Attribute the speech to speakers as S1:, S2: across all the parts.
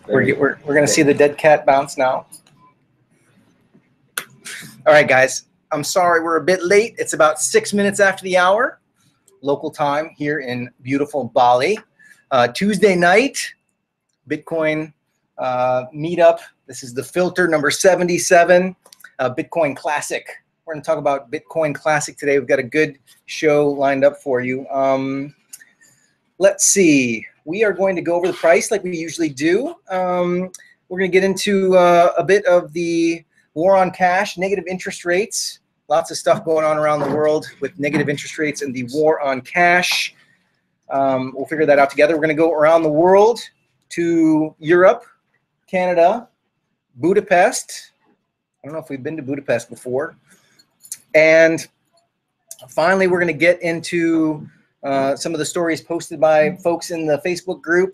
S1: We're going to see the dead cat bounce now. All right, guys. I'm sorry we're a bit late. It's about 6 minutes after the hour, local time here in beautiful Bali. Tuesday night, Bitcoin meetup. This is the filter number 77, Bitcoin Classic. We're going to talk about Bitcoin Classic today. We've got a good show lined up for you. Let's see. We are going to go over the price like we usually do. We're going to get into a bit of the war on cash, negative interest rates. Lots of stuff going on around the world with negative interest rates and the war on cash. We'll figure that out together. We're going to go around the world to Europe, Canada, Budapest. I don't know if we've been to Budapest before. And finally, we're going to get into some of the stories posted by folks in the Facebook group.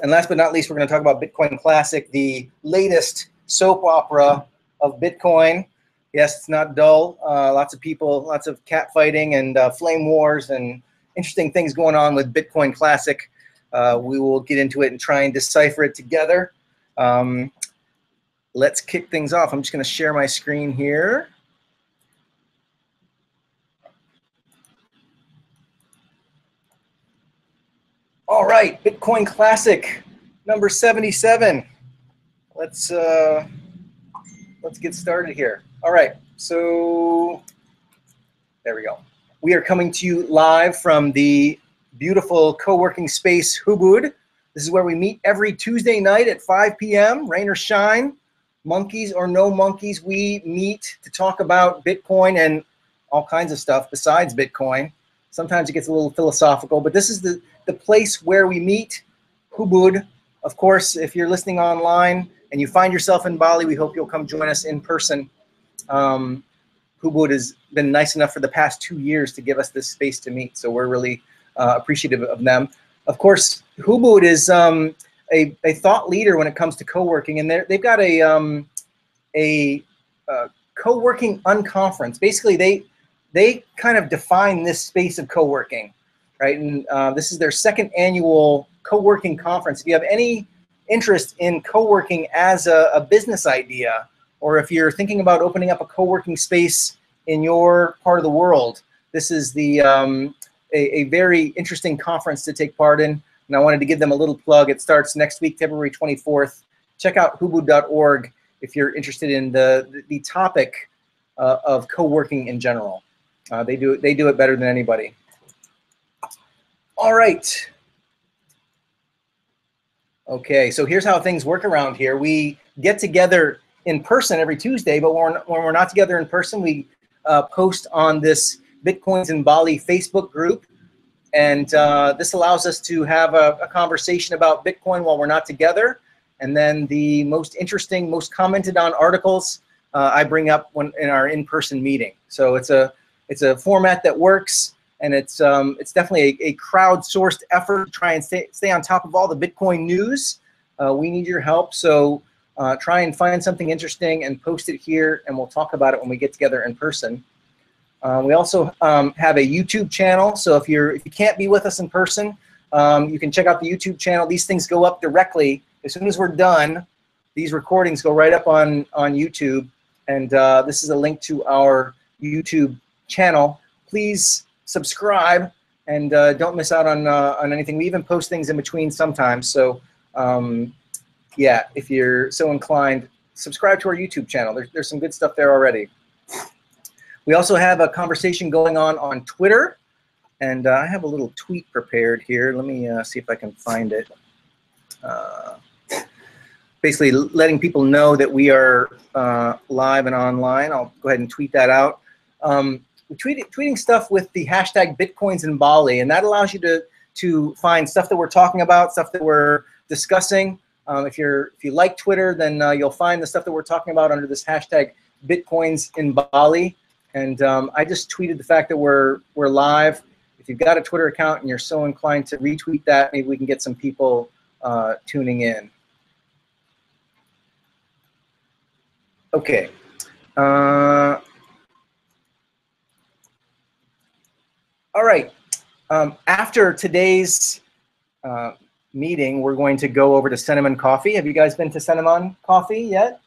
S1: And last but not least, we're going to talk about Bitcoin Classic, the latest soap opera of Bitcoin. Yes, it's not dull. Lots of people, lots of cat fighting and flame wars and interesting things going on with Bitcoin Classic. We will get into it and try and decipher it together. Let's kick things off. I'm just going to share my screen here. All right, Bitcoin Classic number 77. Let's get started here. All right, so there we go. We are coming to you live from the beautiful co-working space Hubud. This is where we meet every Tuesday night at 5 p.m. Rain or shine, monkeys or no monkeys, we meet to talk about Bitcoin and all kinds of stuff besides Bitcoin. Sometimes it gets a little philosophical, but this is the place where we meet, Hubud. Of course, if you're listening online and you find yourself in Bali, we hope you'll come join us in person. Hubud has been nice enough for the past 2 years to give us this space to meet, so we're really appreciative of them. Of course, Hubud is a thought leader when it comes to co-working, and they've got a co-working unconference. Basically, they kind of define this space of co-working, right? And this is their second annual co-working conference. If you have any interest in co-working as a business idea, or if you're thinking about opening up a co-working space in your part of the world, this is the a very interesting conference to take part in. And I wanted to give them a little plug. It starts next week, February 24th. Check out hubud.org if you're interested in the topic of co-working in general. They do it better than anybody. All right. Okay, so here's how things work around here. We get together in person every Tuesday, but when we're not together in person, we post on this Bitcoins in Bali Facebook group. And this allows us to have a conversation about Bitcoin while we're not together. And then the most interesting, most commented on articles I bring up in our in-person meeting. So it's a format that works, and it's definitely a crowdsourced effort to try and stay on top of all the Bitcoin news. We need your help, so try and find something interesting and post it here, and we'll talk about it when we get together in person. We also have a YouTube channel, so if you can't be with us in person, you can check out the YouTube channel. These things go up directly. As soon as we're done, these recordings go right up on YouTube, and this is a link to our YouTube channel. Please subscribe and don't miss out on anything. We even post things in between sometimes, so yeah, if you're so inclined, subscribe to our YouTube channel. There's some good stuff there already. We also have a conversation going on Twitter, and I have a little tweet prepared here. Let me see if I can find it. Basically letting people know that we are live and online. I'll go ahead and tweet that out. We're tweeting stuff with the hashtag Bitcoins in Bali, and that allows you to find stuff that we're talking about, stuff that we're discussing. If you like Twitter, then you'll find the stuff that we're talking about under this hashtag Bitcoins in Bali. And I just tweeted the fact that we're live. If you've got a Twitter account and you're so inclined to retweet that, maybe we can get some people tuning in. Okay. All right. After today's meeting, we're going to go over to Cinnamon Coffee. Have you guys been to Cinnamon Coffee yet?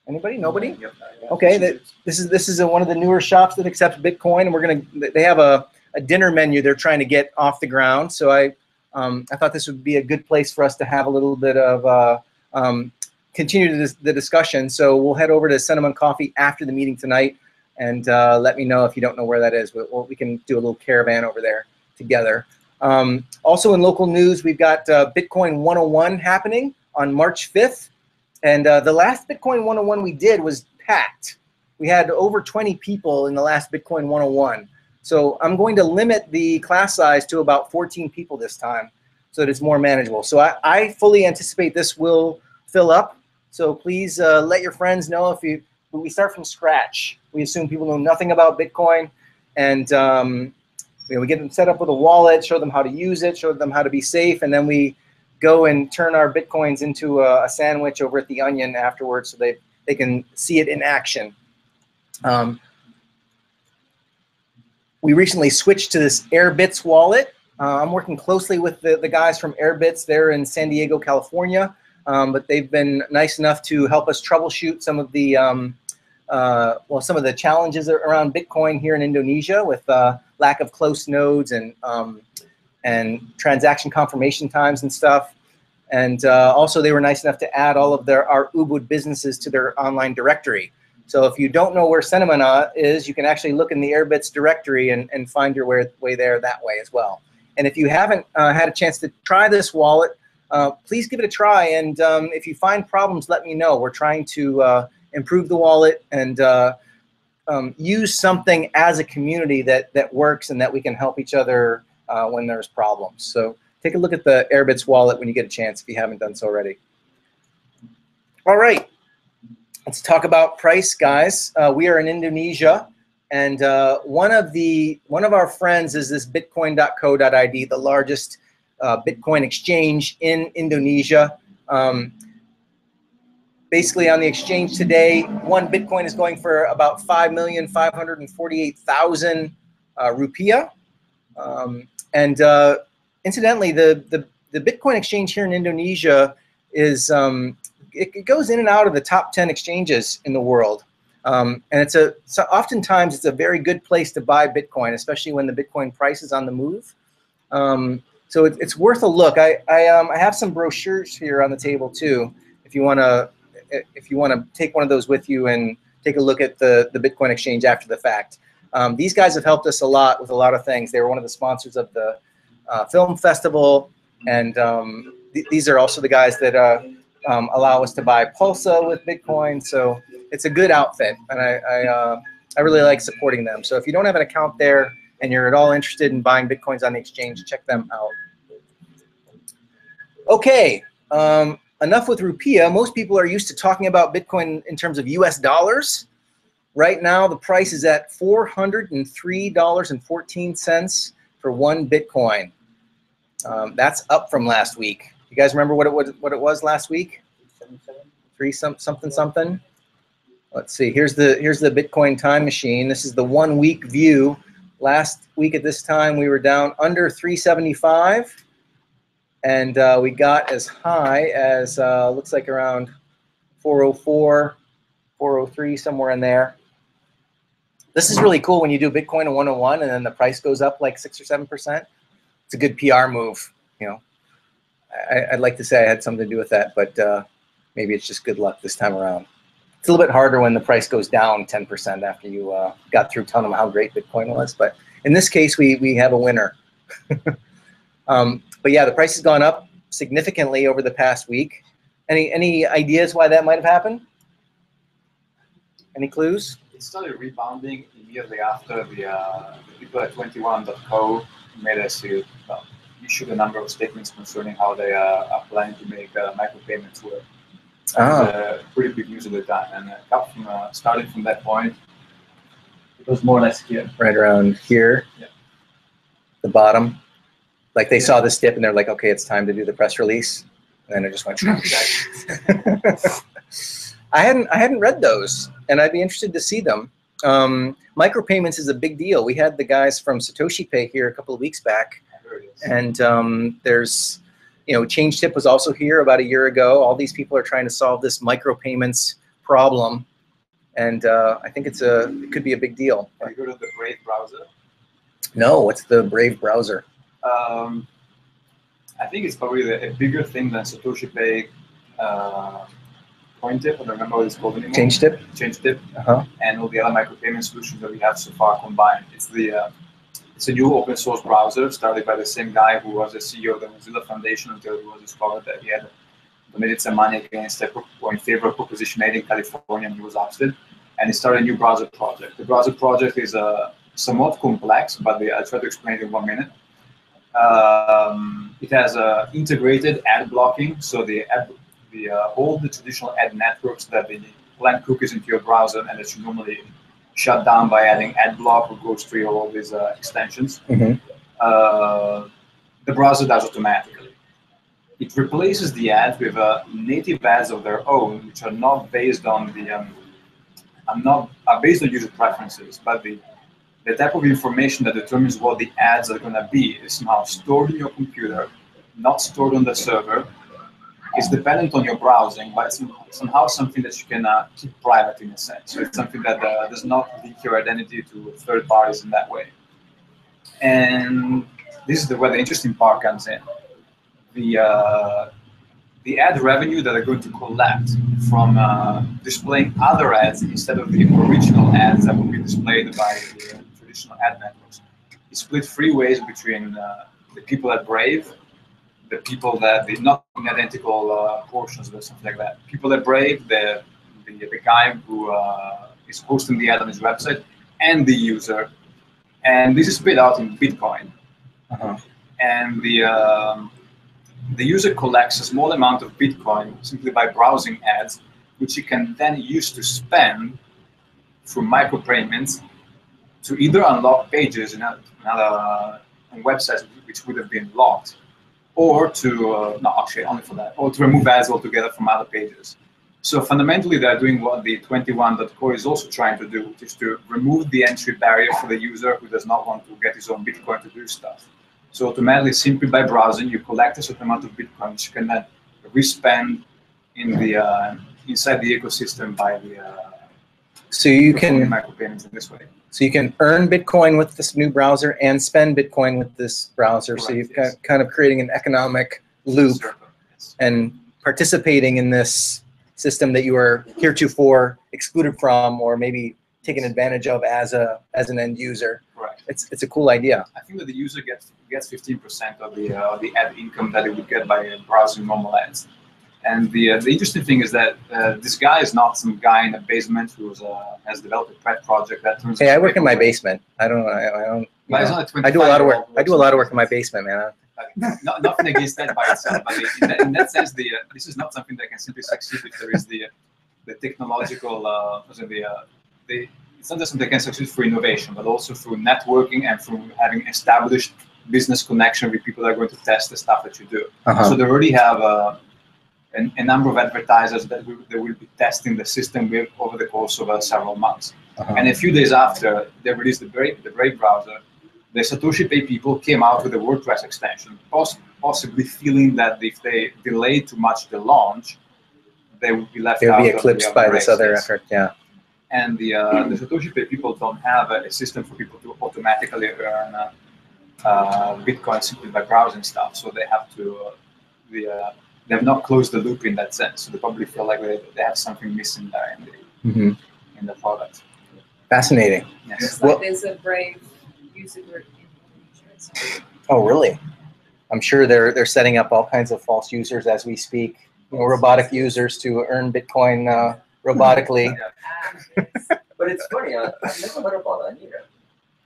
S1: Anybody? Nobody?
S2: Yep.
S1: Okay. This is one of the newer shops that accepts Bitcoin, and they have a dinner menu they're trying to get off the ground. So I thought this would be a good place for us to have a little bit of continue the discussion. So we'll head over to Cinnamon Coffee after the meeting tonight, and let me know if you don't know where that is. We can do a little caravan over there together. Also in local news, we've got Bitcoin 101 happening on March 5th. And the last Bitcoin 101 we did was packed. We had over 20 people in the last Bitcoin 101. So I'm going to limit the class size to about 14 people this time so that it's more manageable. So I fully anticipate this will fill up. So please let your friends know we start from scratch. We assume people know nothing about Bitcoin, and we get them set up with a wallet, show them how to use it, show them how to be safe, and then we go and turn our Bitcoins into a sandwich over at the Onion afterwards so they can see it in action. We recently switched to this Airbits wallet. I'm working closely with the guys from Airbits. They're in San Diego, California, but they've been nice enough to help us troubleshoot some of the some of the challenges around Bitcoin here in Indonesia with lack of close nodes and transaction confirmation times and stuff. And also they were nice enough to add all of our Ubud businesses to their online directory. So if you don't know where Cinnamon is, you can actually look in the Airbits directory and find your way there that way as well. And if you haven't had a chance to try this wallet, please give it a try. And if you find problems, let me know. We're trying to improve the wallet and use something as a community that works and that we can help each other when there's problems. So take a look at the Airbits wallet when you get a chance if you haven't done so already. All right, let's talk about price, guys. We are in Indonesia, and one of our friends is this Bitcoin.co.id, the largest Bitcoin exchange in Indonesia. Basically, on the exchange today, one Bitcoin is going for about 5,548,000 rupiah. Incidentally, the Bitcoin exchange here in Indonesia is it goes in and out of the top 10 exchanges in the world, and oftentimes it's a very good place to buy Bitcoin, especially when the Bitcoin price is on the move. So it's worth a look. I have some brochures here on the table too, if you want to take one of those with you and take a look at the Bitcoin exchange after the fact. These guys have helped us a lot with a lot of things. They were one of the sponsors of the film festival, and these are also the guys that allow us to buy Pulsa with Bitcoin. So it's a good outfit, and I really like supporting them. So if you don't have an account there and you're at all interested in buying Bitcoins on the exchange, check them out. Okay, enough with rupiah. Most people are used to talking about Bitcoin in terms of US dollars. Right now, the price is at $403.14 for one Bitcoin. That's up from last week. You guys remember what it was last week? Something. Let's see. Here's the Bitcoin time machine. This is the 1 week view. Last week at this time, we were down under 375, and we got as high as looks like around 404, 403, somewhere in there. This is really cool when you do Bitcoin at 101 and then the price goes up like 6 or 7%. It's a good PR move, you know. I'd like to say I had something to do with that, but maybe it's just good luck this time around. It's a little bit harder when the price goes down 10% after you got through telling them how great Bitcoin was. But in this case, we have a winner. But yeah, the price has gone up significantly over the past week. Any ideas why that might have happened? Any clues?
S2: It started rebounding immediately after the people at 21.co made us issued a number of statements concerning how they are planning to make micropayments work. Pretty big news at the time, and starting from that point, it was more or less here.
S1: Right around here,
S2: yeah.
S1: The bottom. Like they saw this dip and they're like, okay, it's time to do the press release, and then it just went. I hadn't read those, and I'd be interested to see them. Micropayments is a big deal. We had the guys from Satoshi Pay here a couple of weeks back, and there's you know, Change Tip was also here about a year ago. All these people are trying to solve this micropayments problem, and I think it could be a big deal.
S2: Have you heard of the Brave browser?
S1: No, what's the Brave browser?
S2: I think it's probably a bigger thing than Satoshi Pay, CoinTip, I don't remember what it's called anymore.
S1: Change Tip?
S2: Change Tip, and all the other micropayment solutions that we have so far combined. It's a new open source browser started by the same guy who was the CEO of the Mozilla Foundation until he was discovered that he had donated some money against or in favor of Proposition 8 in California, and he was ousted. And he started a new browser project. The browser project is somewhat complex, but I'll try to explain it in 1 minute. It has integrated ad blocking, so all the traditional ad networks that they plant cookies into your browser and that you normally shut down by adding ad block or ghost tree or all these extensions. The browser does automatically. It replaces the ads with native ads of their own, which are not based on are based on user preferences, but the type of information that determines what the ads are going to be is somehow stored in your computer, not stored on the server. It's dependent on your browsing, but it's somehow something that you can keep private in a sense. So it's something that does not leak your identity to third parties in that way. And this is where the interesting part comes in. The ad revenue that they're going to collect from displaying other ads instead of the original ads that will be displayed by the traditional ad networks is split 3 ways between the people at Brave, the people that not in identical portions or something like that. People at Brave, the guy who is posting the ad on his website, and the user. And this is split out in Bitcoin. And the user collects a small amount of Bitcoin simply by browsing ads, which he can then use to spend through micropayments to either unlock pages in websites which would have been locked, or to, no, actually only for that, or to remove ads altogether from other pages. So fundamentally, they're doing what the 21.co is also trying to do, which is to remove the entry barrier for the user who does not want to get his own Bitcoin to do stuff. So automatically, simply by browsing, you collect a certain amount of Bitcoin, which you can then respend in the inside the ecosystem by the
S1: so you can
S2: micropayments in this way.
S1: So you can earn Bitcoin with this new browser and spend Bitcoin with this browser. Correct, so you've got kind of creating an economic loop and participating in this system that you were heretofore excluded from, or maybe taken advantage of as an end user.
S2: Right.
S1: It's a cool idea.
S2: I think that the user gets 15% of the ad income that it would get by browsing normal ads. And the interesting thing is that this guy is not some guy in a basement who has developed a pet project that turns.
S1: Hey, I work in my basement. I don't. I do a lot of work. I do a lot of work in my basement, man.
S2: Nothing against that by itself, but in that sense, this is not something that can simply succeed if there is the technological. It's not just something that can succeed through innovation, but also through networking and through having established business connection with people that are going to test the stuff that you do. So they already have a number of advertisers that they will be testing the system with over the course of several months. And a few days after they released the Brave browser, the Satoshi Pay people came out with a WordPress extension, possibly feeling that if they delay too much the launch, they would be left out. They would be
S1: eclipsed by this other effort, yeah.
S2: And the Satoshi Pay people don't have a system for people to automatically earn Bitcoin simply by browsing stuff, so they have to they have not closed the loop in that sense. So they probably feel like they have something missing there in the product.
S1: Fascinating.
S2: Yes.
S3: Well, there's a Brave user group in Indonesia.
S1: Oh, really? I'm sure they're setting up all kinds of false users as we speak. Robotic users to earn Bitcoin robotically.
S4: But it's funny. I've never heard about that either.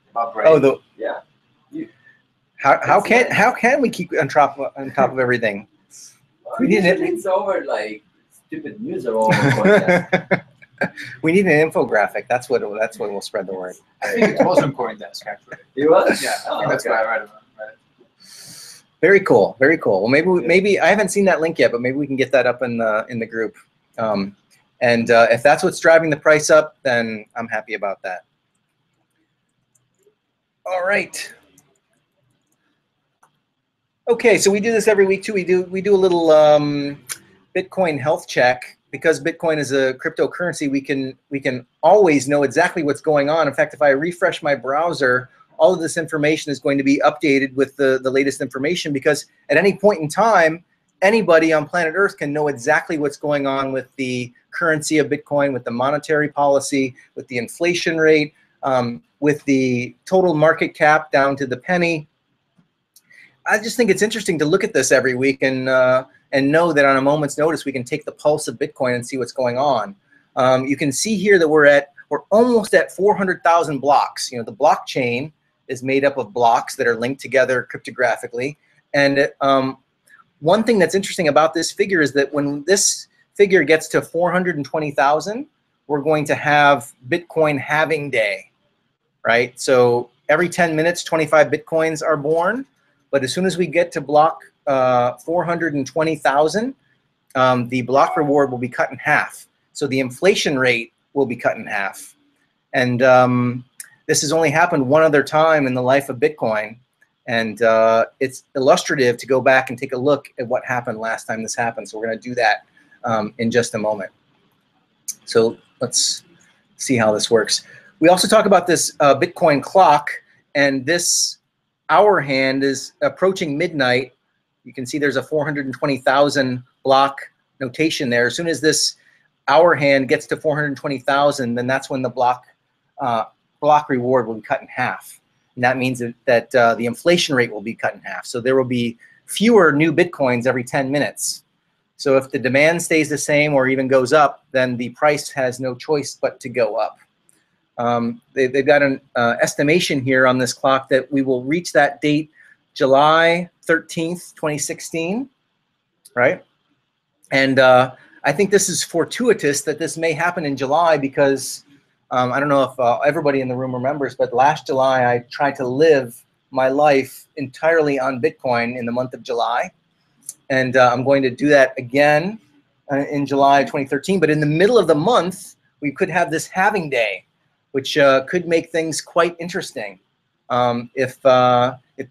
S2: About Brave.
S1: Oh,
S4: yeah.
S1: How can we keep on top of everything?
S4: We need it. It's over like stupid news are all over.
S1: We need an infographic. That's what will spread the word.
S2: I think it was on CoinDesk actually.
S4: It was?
S2: Yeah, I think that's why I read it.
S1: Very cool. Very cool. Well, maybe I haven't seen that link yet, but maybe we can get that up in the group. And if that's what's driving the price up, then I'm happy about that. All right. Okay, so we do this every week too. We do a little Bitcoin health check. Because Bitcoin is a cryptocurrency, we can always know exactly what's going on. In fact, if I refresh my browser, all of this information is going to be updated with the latest information, because at any point in time, anybody on planet Earth can know exactly what's going on with the currency of Bitcoin, with the monetary policy, with the inflation rate, with the total market cap down to the penny. I just think it's interesting to look at this every week and know that on a moment's notice we can take the pulse of Bitcoin and see what's going on. You can see here that we're almost at 400,000 blocks. You know, the blockchain is made up of blocks that are linked together cryptographically. And one thing that's interesting about this figure is that when this figure gets to 420,000, we're going to have Bitcoin halving day, right? So every 10 minutes, 25 Bitcoins are born. But as soon as we get to block 420,000, the block reward will be cut in half. So the inflation rate will be cut in half. And this has only happened one other time in the life of Bitcoin. And it's illustrative to go back and take a look at what happened last time this happened. So we're going to do that in just a moment. So let's see how this works. We also talk about this Bitcoin clock, and this hour hand is approaching midnight. You can see there's a 420,000 block notation there. As soon as this hour hand gets to 420,000, then that's when the block reward will be cut in half. And that means that the inflation rate will be cut in half. So there will be fewer new Bitcoins every 10 minutes. So if the demand stays the same or even goes up, then the price has no choice but to go up. They've got an estimation here on this clock that we will reach that date July 13th, 2016, right? And I think this is fortuitous that this may happen in July, because I don't know if everybody in the room remembers, but last July I tried to live my life entirely on Bitcoin in the month of July. And I'm going to do that again in July 2013. But in the middle of the month, we could have this halving day, which could make things quite interesting. If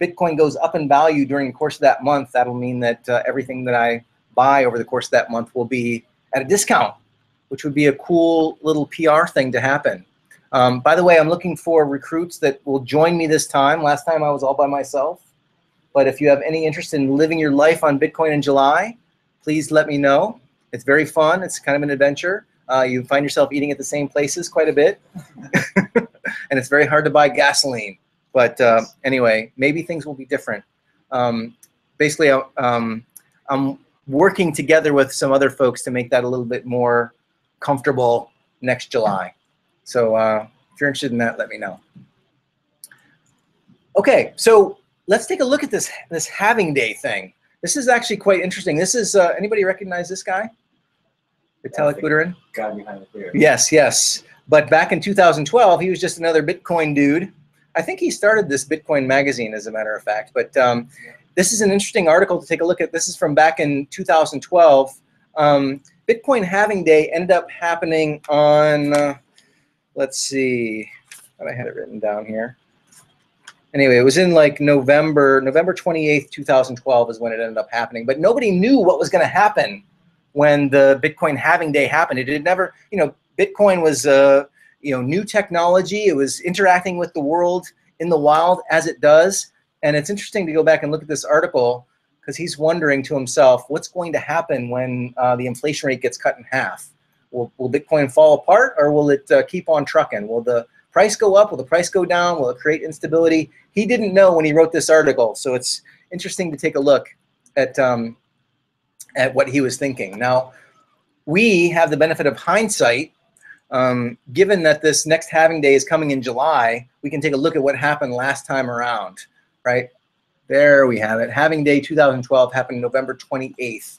S1: Bitcoin goes up in value during the course of that month, that'll mean that everything that I buy over the course of that month will be at a discount, which would be a cool little PR thing to happen. By the way, I'm looking for recruits that will join me this time. Last time I was all by myself. But if you have any interest in living your life on Bitcoin in July, please let me know. It's very fun. It's kind of an adventure. You find yourself eating at the same places quite a bit. And it's very hard to buy gasoline. But anyway, maybe things will be different. Basically, I'm working together with some other folks to make that a little bit more comfortable next July. So if you're interested in that, let me know. Okay, so let's take a look at this halving day thing. This is actually quite interesting. This is, anybody recognize this guy? Vitalik Buterin?
S4: Guy behind the clear.
S1: Yes, yes. But back in 2012, he was just another Bitcoin dude. I think he started this Bitcoin magazine, as a matter of fact. But this is an interesting article to take a look at. This is from back in 2012. Bitcoin halving day ended up happening on, let's see, I had it written down here. Anyway, it was in like November 28th, 2012 is when it ended up happening. But nobody knew what was going to happen when the Bitcoin halving day happened. It had never, Bitcoin was new technology. It was interacting with the world in the wild as it does. And it's interesting to go back and look at this article, because he's wondering to himself, what's going to happen when the inflation rate gets cut in half? Will Bitcoin fall apart, or will it keep on trucking? Will the price go up? Will the price go down? Will it create instability? He didn't know when he wrote this article. So it's interesting to take a look at what he was thinking. Now, we have the benefit of hindsight. Given that this next halving day is coming in July, we can take a look at what happened last time around, right? There we have it. Halving day 2012 happened November 28th.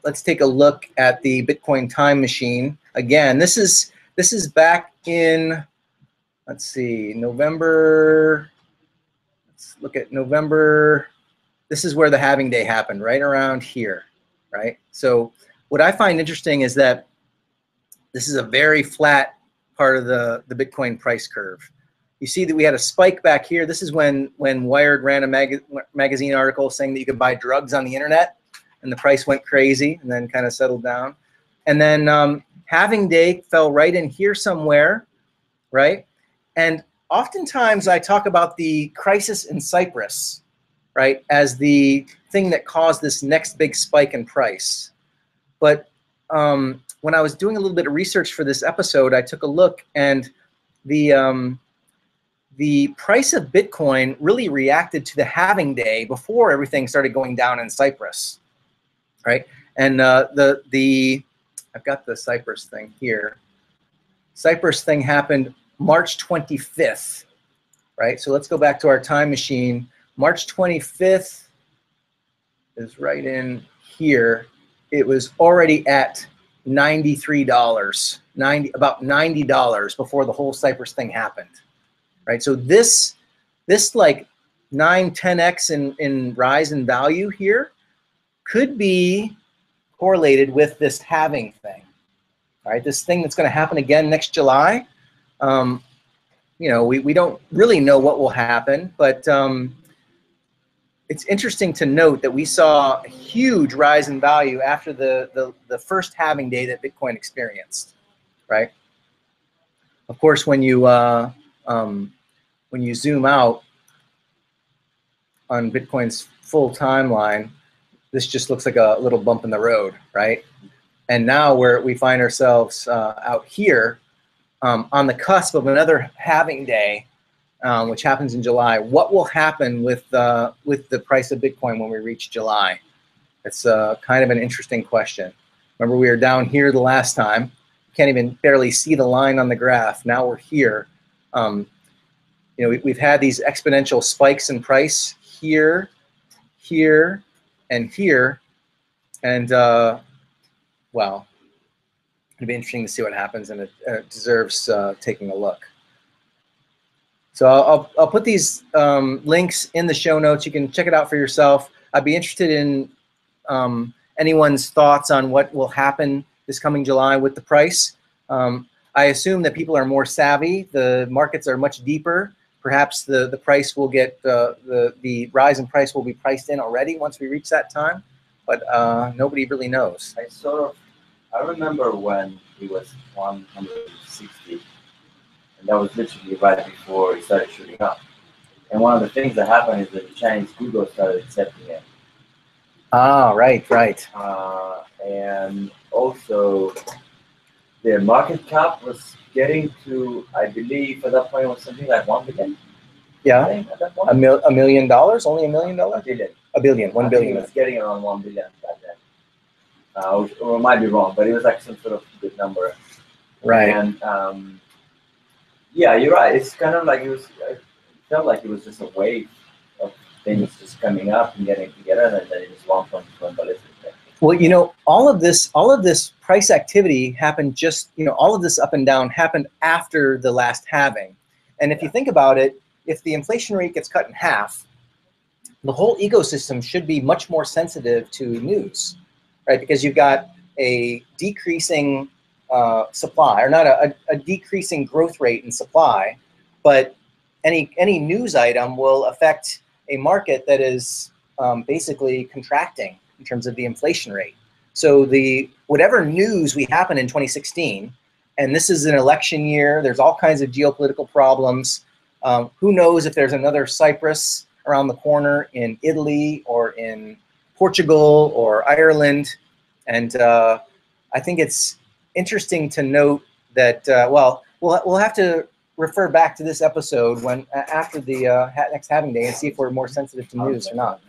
S1: Let's take a look at the Bitcoin time machine. Again, this is back in, let's see, November. Let's look at November. This is where the halving day happened, right around here, right? So what I find interesting is that this is a very flat part of the Bitcoin price curve. You see that we had a spike back here. This is when Wired ran a magazine article saying that you could buy drugs on the internet, and the price went crazy and then kind of settled down. And then halving day fell right in here somewhere, right? And oftentimes I talk about the crisis in Cyprus, right, as the thing that caused this next big spike in price. But when I was doing a little bit of research for this episode, I took a look, and the price of Bitcoin really reacted to the halving day before everything started going down in Cyprus, right? And I've got the Cyprus thing here. Cyprus thing happened March 25th, right? So let's go back to our time machine. March 25th is right in here. It was already at $93, about $90 before the whole Cyprus thing happened, right? So this like 9-10x in rise in value here could be correlated with this halving thing, right? This thing that's going to happen again next July. You know, we don't really know what will happen, but it's interesting to note that we saw a huge rise in value after the first halving day that Bitcoin experienced, right? Of course, when you zoom out on Bitcoin's full timeline, this just looks like a little bump in the road, right? And now we find ourselves out here on the cusp of another halving day, which happens in July. What will happen with the price of Bitcoin when we reach July? It's kind of an interesting question. Remember, we were down here the last time. Can't even barely see the line on the graph. Now we're here. You know, we've had these exponential spikes in price here, here, and here, and well, it'll be interesting to see what happens, and it deserves taking a look. So I'll put these links in the show notes. You can check it out for yourself. I'd be interested in anyone's thoughts on what will happen this coming July with the price. I assume that people are more savvy. The markets are much deeper. Perhaps the price will get the rise in price will be priced in already once we reach that time, but nobody really knows.
S4: I remember when it was 160, and that was literally right before it started shooting up. And one of the things that happened is that the Chinese Google started accepting it.
S1: Ah, right, right.
S4: And also, the market cap was getting to, I believe, at that point, it was something like 1 billion.
S1: Yeah,
S4: I think at that point.
S1: $1 million, only $1 million?
S4: A billion.
S1: $1 billion, 1 billion.
S4: It was getting around 1 billion back then. Or I might be wrong, but it was like some sort of good number.
S1: Right.
S4: And yeah, you're right. It's kind of like it felt like it was just a wave of things just coming up and getting together, and then it just went ballistic.
S1: Well, you know, all of this price activity happened just, you know, all of this up and down happened after the last halving. And if you think about it, if the inflation rate gets cut in half, the whole ecosystem should be much more sensitive to news, right? Because you've got a decreasing supply, or not a decreasing growth rate in supply, but any news item will affect a market that is basically contracting in terms of the inflation rate. So whatever news we happen in 2016, and this is an election year, there's all kinds of geopolitical problems. Who knows if there's another Cyprus around the corner in Italy or in Portugal or Ireland. And I think it's interesting to note that, well, we'll have to refer back to this episode when after the next halving day and see if we're more sensitive to news or not.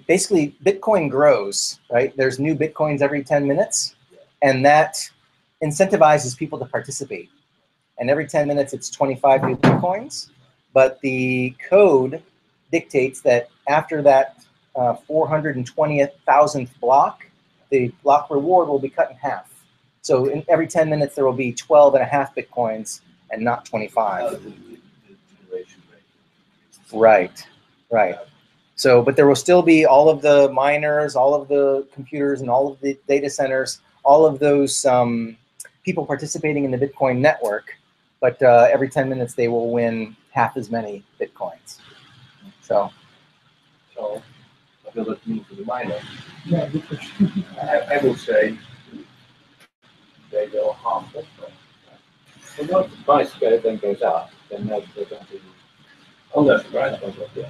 S1: Basically, Bitcoin grows, right? There's new Bitcoins every 10 minutes, and that incentivizes people to participate. And every 10 minutes, it's 25 new Bitcoins. But the code dictates that after that 420,000th block, the block reward will be cut in half. So in every 10 minutes, there will be 12.5 Bitcoins and not 25. Right, right. So, but there will still be all of the miners, all of the computers, and all of the data centers all of those people participating in the Bitcoin network, but every 10 minutes they will win half as many Bitcoins. So
S5: what does it mean to the miner? Yeah, good question. I will say they go half Bitcoin. But once the price then goes up, then they're going to under the price goes up, yeah.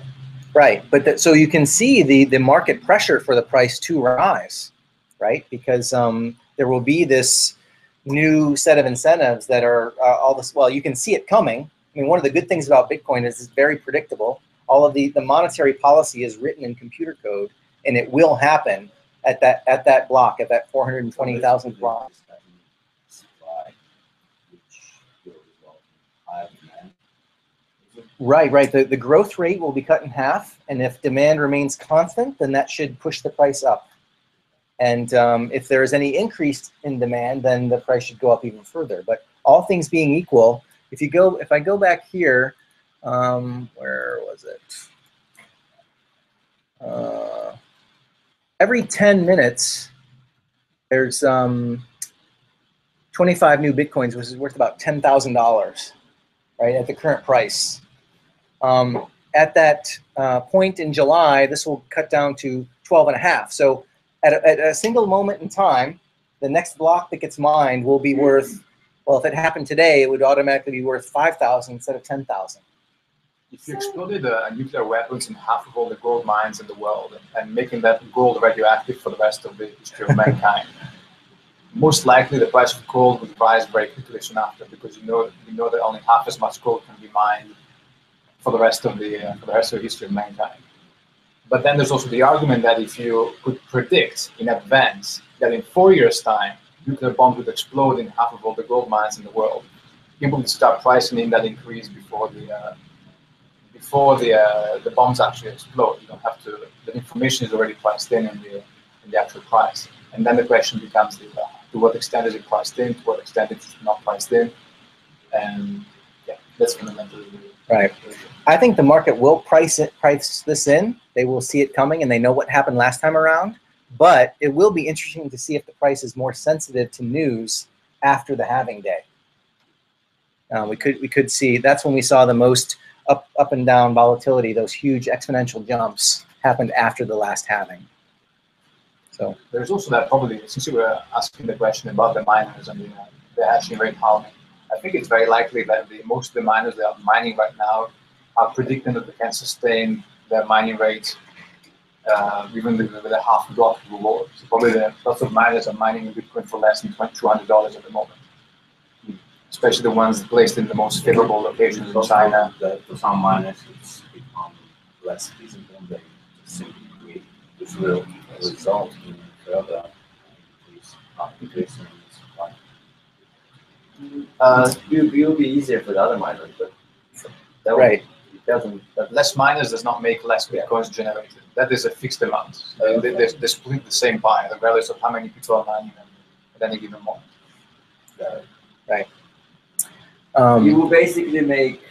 S1: right, but so you can see the market pressure for the price to rise, right? Because there will be this new set of incentives that are all this. Well, you can see it coming. I mean, one of the good things about Bitcoin is it's very predictable. All of the monetary policy is written in computer code, and it will happen at that block, at that 420,000 block. Right. The growth rate will be cut in half, and if demand remains constant, then that should push the price up. And if there is any increase in demand, then the price should go up even further. But all things being equal, if I go back here, where was it? Every 10 minutes, there's 25 new Bitcoins, which is worth about $10,000, right, at the current price. At that point in July, this will cut down to 12.5. So at a single moment in time, the next block that gets mined will be worth, well, if it happened today, it would automatically be worth 5,000 instead of 10,000.
S2: If you exploded nuclear weapons in half of all the gold mines in the world and making that gold radioactive for the rest of the history of mankind, most likely the price of gold would rise very quickly soon after, because you know that only half as much gold can be mined for the rest of the history of mankind. But then there's also the argument that if you could predict in advance that in 4 years' time nuclear bombs would explode in half of all the gold mines in the world, people would start pricing in that increase before the bombs actually explode. You don't have to. The information is already priced in the actual price, and then the question becomes: to what extent is it priced in? To what extent it's not priced in? And yeah, that's fundamentally
S1: right. I think the market will price this in. They will see it coming, and they know what happened last time around. But it will be interesting to see if the price is more sensitive to news after the halving day. We could see that's when we saw the most up and down volatility. Those huge exponential jumps happened after the last halving. So
S2: there's also that, probably, since you were asking the question about the miners and the hashing rate halving, I think it's very likely that most of the miners that are mining right now are predicting that they can sustain their mining rate even with a half block reward. So probably lots of miners are mining in Bitcoin for less than $200 at the moment, especially the ones placed in the most favorable locations in China.
S4: For some miners, it's become less feasible. They simply create, which will result in further increase in supply. It will be easier for the other miners, but that
S1: right.
S4: It doesn't.
S2: Less miners does not make less Bitcoins generated. That is a fixed amount. They split the same pie, regardless of how many people are mining them at any given moment.
S1: Right.
S4: You will basically make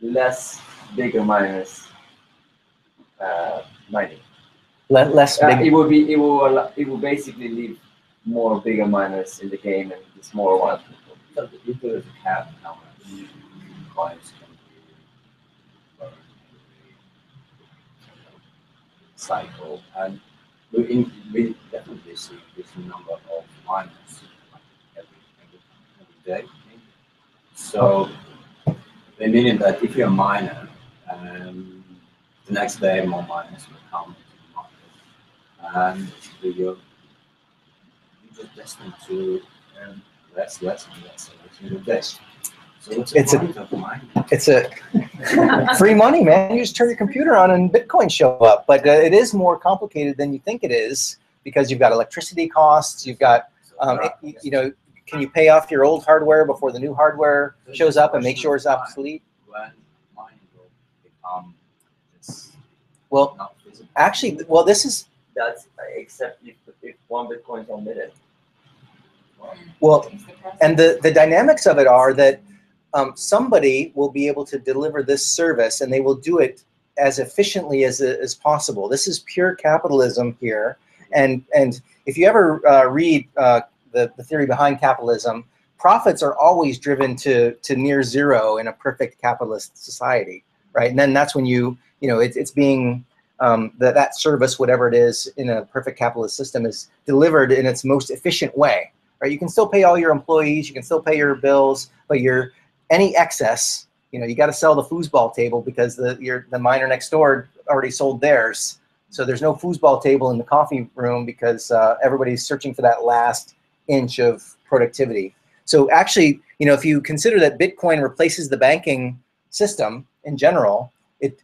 S4: less bigger miners mining.
S1: Less big.
S4: It will basically leave more bigger miners in the game and the smaller ones.
S5: So if there is a cap, how much coins can be burned in the cycle, and we definitely see this number of miners every day. So they meaning that if you're a miner, the next day more miners will come to the market, and you're just destined to earn less and less in the day. So what's the point of mining?
S1: It's a free money, man. You just turn your computer on and Bitcoin show up. But it is more complicated than you think it is, because you've got electricity costs. You've got, can you pay off your old hardware before the new hardware shows up and make sure it's obsolete?
S5: When mining will become
S1: well, actually,
S4: That's except if one Bitcoin is omitted.
S1: Well, and the dynamics of it are that somebody will be able to deliver this service, and they will do it as efficiently as possible. This is pure capitalism here, And if you ever read the theory behind capitalism, profits are always driven to near zero in a perfect capitalist society, right? And then that's when it's being that service, whatever it is in a perfect capitalist system, is delivered in its most efficient way, right? You can still pay all your employees, you can still pay your bills, but any excess, you got to sell the foosball table because the miner next door already sold theirs. So there's no foosball table in the coffee room because everybody's searching for that last inch of productivity. So actually, if you consider that Bitcoin replaces the banking system in general,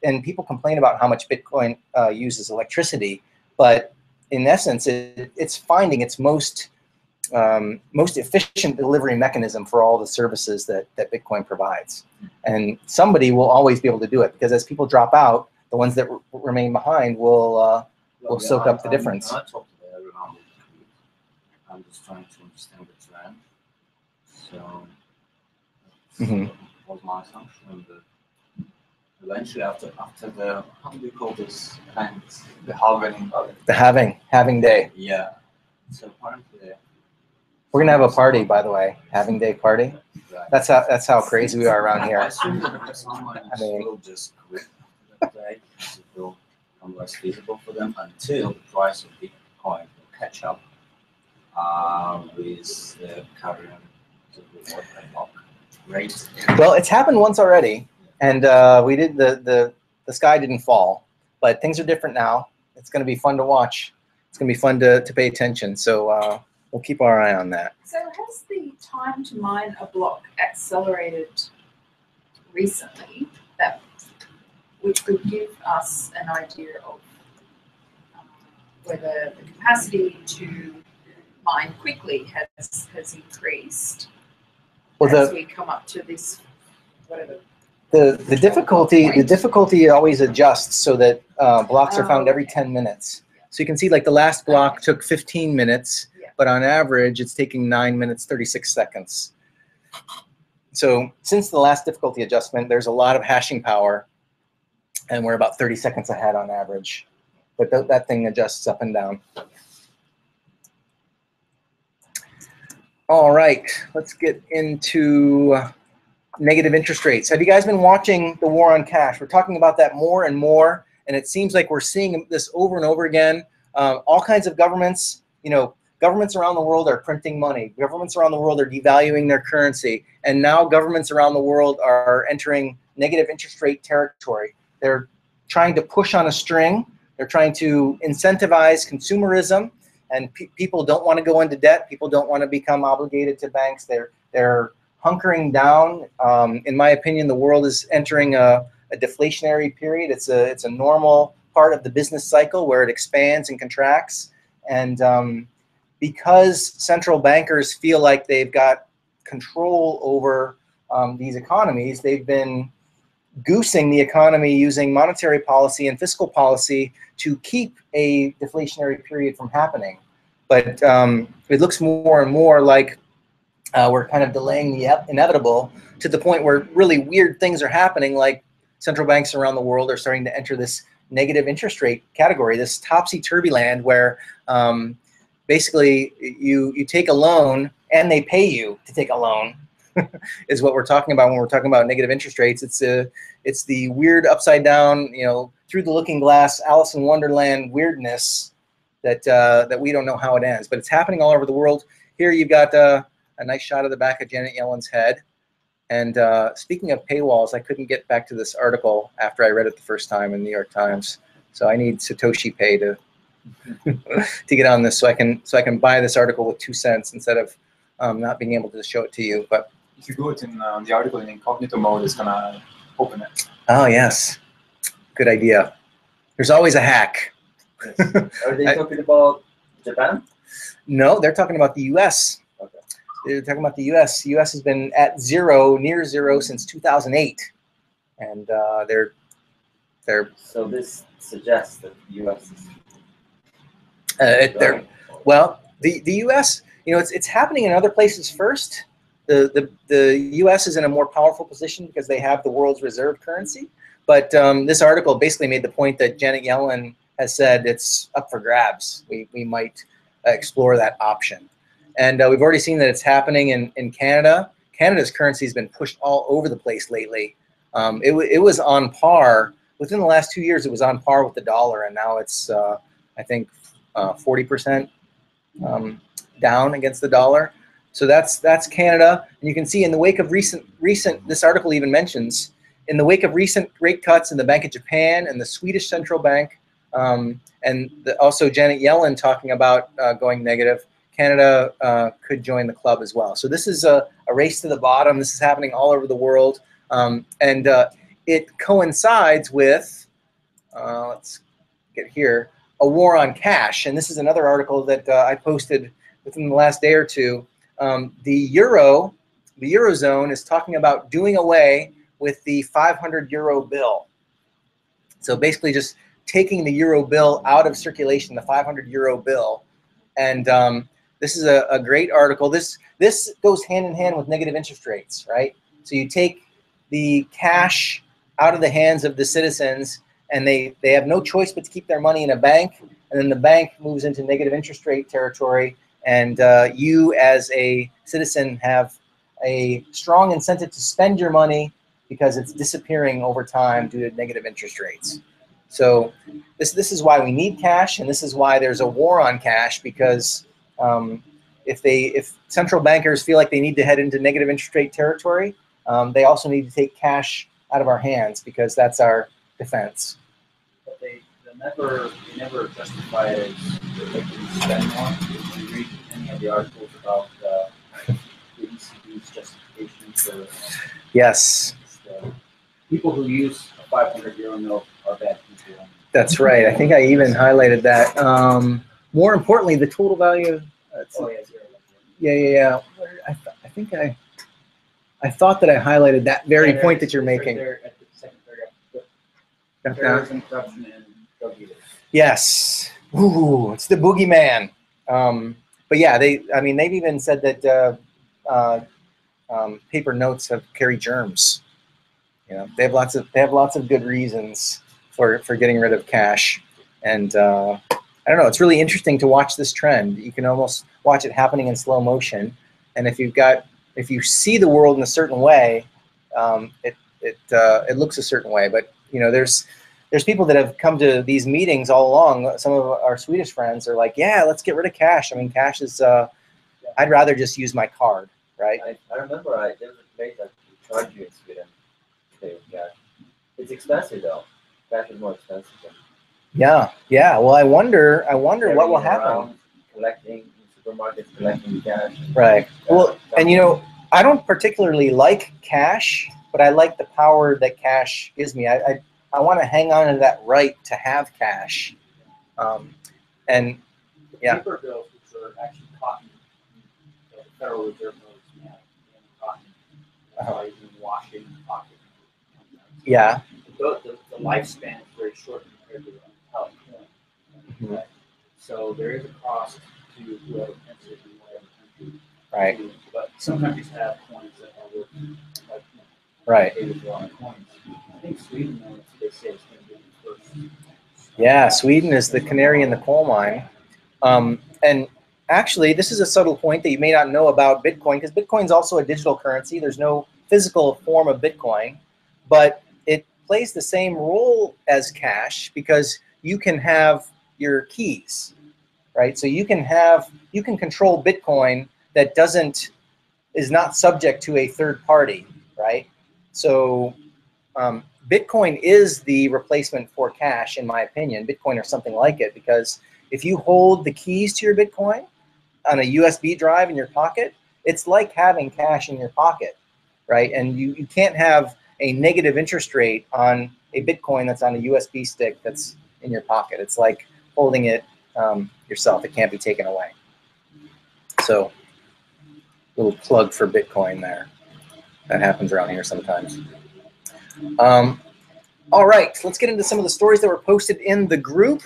S1: and people complain about how much Bitcoin uses electricity, but in essence, it's finding its most efficient delivery mechanism for all the services that Bitcoin provides. And somebody will always be able to do it, because as people drop out, the ones that remain behind will soak up the difference.
S5: I talked to everyone. I'm just trying to understand the trend. So that was my assumption that eventually after the, how do you call this event?
S2: The halving.
S1: The halving day.
S5: Yeah. So apparently
S1: We're gonna have a party, by the way, halving day party.
S5: right.
S1: That's how crazy we are around
S5: I
S1: here.
S5: assume that someone will just quit that day because it will become less feasible for them until the price of Bitcoin will catch up with the current rate.
S1: Well, it's happened once already, and we did the sky didn't fall, but things are different now. It's going to be fun to watch. It's going to be fun to pay attention. So we'll keep our eye on that.
S3: So has the time to mine a block accelerated recently, which could give us an idea of whether the capacity to mine quickly has increased as we come up to this, whatever.
S1: The difficulty always adjusts so that blocks are found every 10 minutes. So you can see like the last block took 15 minutes, but on average it's taking 9 minutes 36 seconds. So since the last difficulty adjustment, there's a lot of hashing power, and we're about 30 seconds ahead on average. But that thing adjusts up and down. All right, let's get into negative interest rates. Have you guys been watching the war on cash? We're talking about that more and more, and it seems like we're seeing this over and over again. All kinds of governments, governments around the world are printing money. Governments around the world are devaluing their currency, and now governments around the world are entering negative interest rate territory. They're trying to push on a string. They're trying to incentivize consumerism, and people don't want to go into debt. People don't want to become obligated to banks. They're hunkering down. In my opinion, the world is entering a deflationary period. It's a normal part of the business cycle where it expands and contracts. And because central bankers feel like they've got control over these economies, they've been goosing the economy using monetary policy and fiscal policy to keep a deflationary period from happening. But it looks more and more like we're kind of delaying the inevitable, to the point where really weird things are happening, like central banks around the world are starting to enter this negative interest rate category, this topsy-turvy land where basically you take a loan and they pay you to take a loan. Is what we're talking about when we're talking about negative interest rates. It's the weird upside down, through the looking glass, Alice in Wonderland weirdness that we don't know how it ends. But it's happening all over the world. Here you've got a nice shot of the back of Janet Yellen's head. And speaking of paywalls, I couldn't get back to this article after I read it the first time in the New York Times. So I need Satoshi Pay to to get on this, so I can buy this article with 2 cents instead of not being able to show it to you. But
S2: if you do it in the article in incognito mode, it's gonna open it.
S1: Oh yes, good idea. There's always a hack.
S4: Yes. Are they talking about Japan?
S1: No, they're talking about the U.S.
S4: Okay.
S1: They're talking about the U.S. The U.S. has been at zero, near zero, since 2008, and they're.
S4: So this suggests that the U.S. is.
S1: Well, the U.S. It's happening in other places first. The U.S. is in a more powerful position because they have the world's reserve currency. But this article basically made the point that Janet Yellen has said it's up for grabs. We might explore that option. And we've already seen that it's happening in Canada. Canada's currency has been pushed all over the place lately. It was on par, within the last 2 years, it was on par with the dollar, and now it's, I think, 40% down against the dollar. So that's Canada. And you can see in the wake of recent, this article even mentions, in the wake of recent rate cuts in the Bank of Japan and the Swedish Central Bank, and also Janet Yellen talking about going negative, Canada could join the club as well. So this is a race to the bottom. This is happening all over the world. And it coincides with, let's get here, a war on cash. And this is another article that I posted within the last day or two. The Eurozone is talking about doing away with the 500 euro bill. So basically just taking the euro bill out of circulation, the 500 euro bill. And this is a great article. This goes hand in hand with negative interest rates, right? So you take the cash out of the hands of the citizens, and they have no choice but to keep their money in a bank, and then the bank moves into negative interest rate territory, and you as a citizen have a strong incentive to spend your money because it's disappearing over time due to negative interest rates. So this is why we need cash, and this is why there's a war on cash, because if central bankers feel like they need to head into negative interest rate territory, they also need to take cash out of our hands, because that's our defense.
S5: But they never justify it as making you spend more. If you read any of the articles about the ECB's justification for
S1: Yes.
S5: People who use a 500 euro note are bad people.
S1: That's right. I think I even highlighted that. More importantly, the total value. Yeah. I think I thought that I highlighted that very point that you're making.
S5: Right there at the second paragraph. Terrorism, corruption, and drug dealers.
S1: Yes. Ooh, it's the boogeyman. But yeah, they've even said that paper notes carry germs. You know, they have lots of good reasons for getting rid of cash, and I don't know. It's really interesting to watch this trend. You can almost watch it happening in slow motion, and if you see the world in a certain way, it looks a certain way. But you know, there's people that have come to these meetings all along. Some of our Swedish friends are like, yeah, let's get rid of cash. I mean, cash is. I'd rather just use my card, right?
S4: I remember there was a place that would charge you in Sweden. Yeah, it's expensive though. Cash is more expensive.
S1: Yeah. Well, I wonder what will happen.
S4: Collecting in supermarkets, collecting cash.
S1: Right. Well, and you know, I don't particularly like cash, but I like the power that cash gives me. I want to hang on to that right to have cash. And yeah.
S5: Paper bills, which are actually cotton, the Federal Reserve notes, yeah, cotton. That's why you can wash it in the pocket.
S1: Yeah.
S5: The lifespan is very short compared to the metallic coin.
S1: Mm-hmm.
S5: Right? So there is a cost to whoever prints it in whatever country.
S1: Right.
S5: But some countries have coins that are worth like
S1: right.
S5: They would draw coins. I think Sweden, they say it's going to be the first.
S1: Yeah, Sweden is the canary in the coal mine. And actually, this is a subtle point that you may not know about Bitcoin, because Bitcoin is also a digital currency. There's no physical form of Bitcoin, but it plays the same role as cash because you can have your keys, right? So you can control Bitcoin that is not subject to a third party, right? So Bitcoin is the replacement for cash, in my opinion, Bitcoin or something like it, because if you hold the keys to your Bitcoin on a USB drive in your pocket, it's like having cash in your pocket, right? And you can't have a negative interest rate on a Bitcoin that's on a USB stick that's in your pocket. It's like holding it yourself. It can't be taken away. So, little plug for Bitcoin there. That happens around here sometimes. All right, let's get into some of the stories that were posted in the group.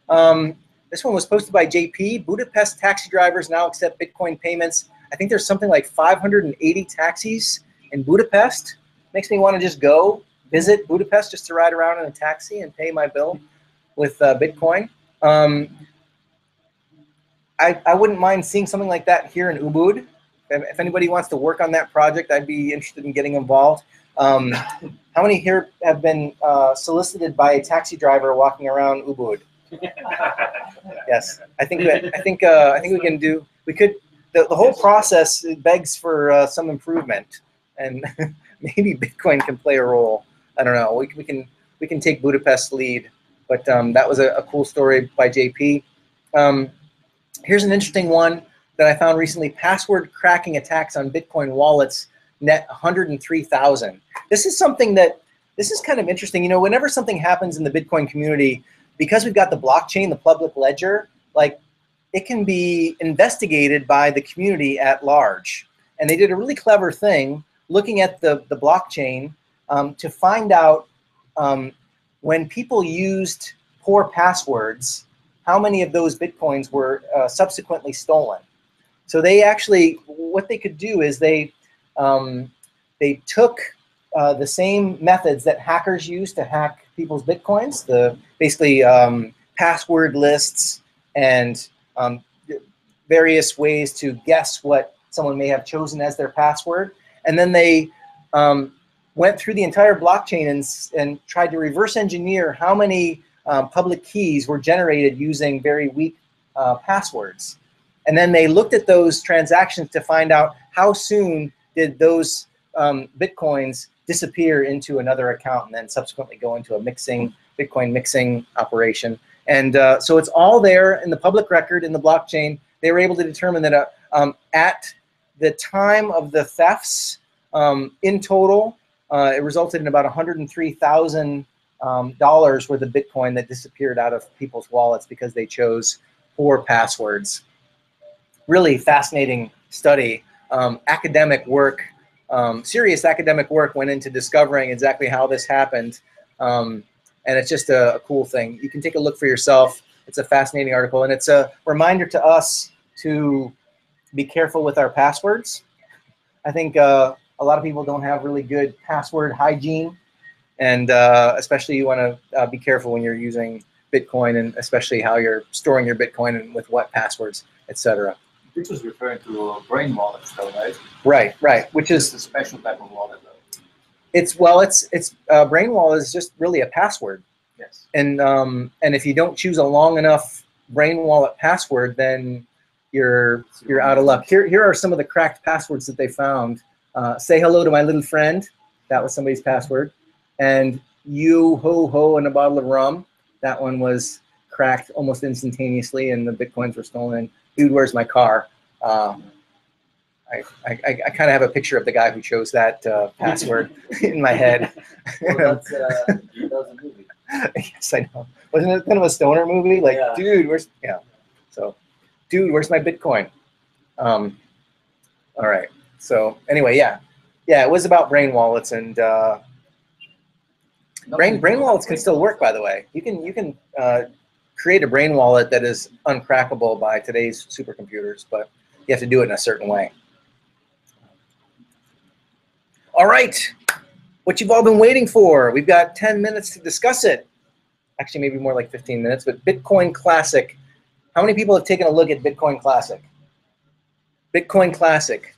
S1: This one was posted by JP. Budapest taxi drivers now accept Bitcoin payments. I think there's something like 580 taxis in Budapest. Makes me want to just go visit Budapest just to ride around in a taxi and pay my bill. with Bitcoin. I wouldn't mind seeing something like that here in Ubud. If anybody wants to work on that project, I'd be interested in getting involved. How many here have been solicited by a taxi driver walking around Ubud? Yes, I think we can do. We could. The whole process begs for some improvement, and maybe Bitcoin can play a role. I don't know. We can take Budapest's lead, but that was a cool story by JP. Here's an interesting one that I found recently. Password cracking attacks on Bitcoin wallets net 103,000. This is something that, this is kind of interesting. You know, whenever something happens in the Bitcoin community, because we've got the blockchain, the public ledger, like it can be investigated by the community at large. And they did a really clever thing looking at the blockchain to find out when people used poor passwords, how many of those Bitcoins were subsequently stolen. So they actually, what they could do is they took the same methods that hackers use to hack people's Bitcoins, basically password lists and various ways to guess what someone may have chosen as their password. And then they went through the entire blockchain and tried to reverse engineer how many public keys were generated using very weak passwords. And then they looked at those transactions to find out how soon did those Bitcoins disappear into another account and then subsequently go into a Bitcoin mixing operation. And so it's all there in the public record in the blockchain. They were able to determine that at the time of the thefts, in total, it resulted in about $103,000 worth of Bitcoin that disappeared out of people's wallets because they chose poor passwords. Really fascinating study. Academic work, serious academic work went into discovering exactly how this happened. And it's just a cool thing. You can take a look for yourself. It's a fascinating article, and it's a reminder to us to be careful with our passwords. I think a lot of people don't have really good password hygiene, and especially you want to be careful when you're using Bitcoin, and especially how you're storing your Bitcoin and with what passwords, etc.
S2: This was referring to brain wallets, though, right?
S1: Right, right. Which is
S2: a special type of wallet, though.
S1: It's brain wallet is just really a password.
S2: Yes.
S1: And if you don't choose a long enough brain wallet password, then you're out of luck. Here are some of the cracked passwords that they found. Say hello to my little friend. That was somebody's password. And you ho ho and a bottle of rum. That one was cracked almost instantaneously, and the Bitcoins were stolen. Dude, where's my car? I kind of have a picture of the guy who chose that password in my head.
S4: Well, that was a movie.
S1: Yes, I know. Wasn't it kind of a stoner movie? Like,
S4: yeah.
S1: Dude, where's, yeah. So, dude, where's my Bitcoin? All right. So anyway, yeah, it was about brain wallets, and brain wallets can still work, by the way. You can create a brain wallet that is uncrackable by today's supercomputers, but you have to do it in a certain way. All right, what you've all been waiting for. We've got 10 minutes to discuss it. Actually, maybe more like 15 minutes, but Bitcoin Classic. How many people have taken a look at Bitcoin Classic? Bitcoin Classic.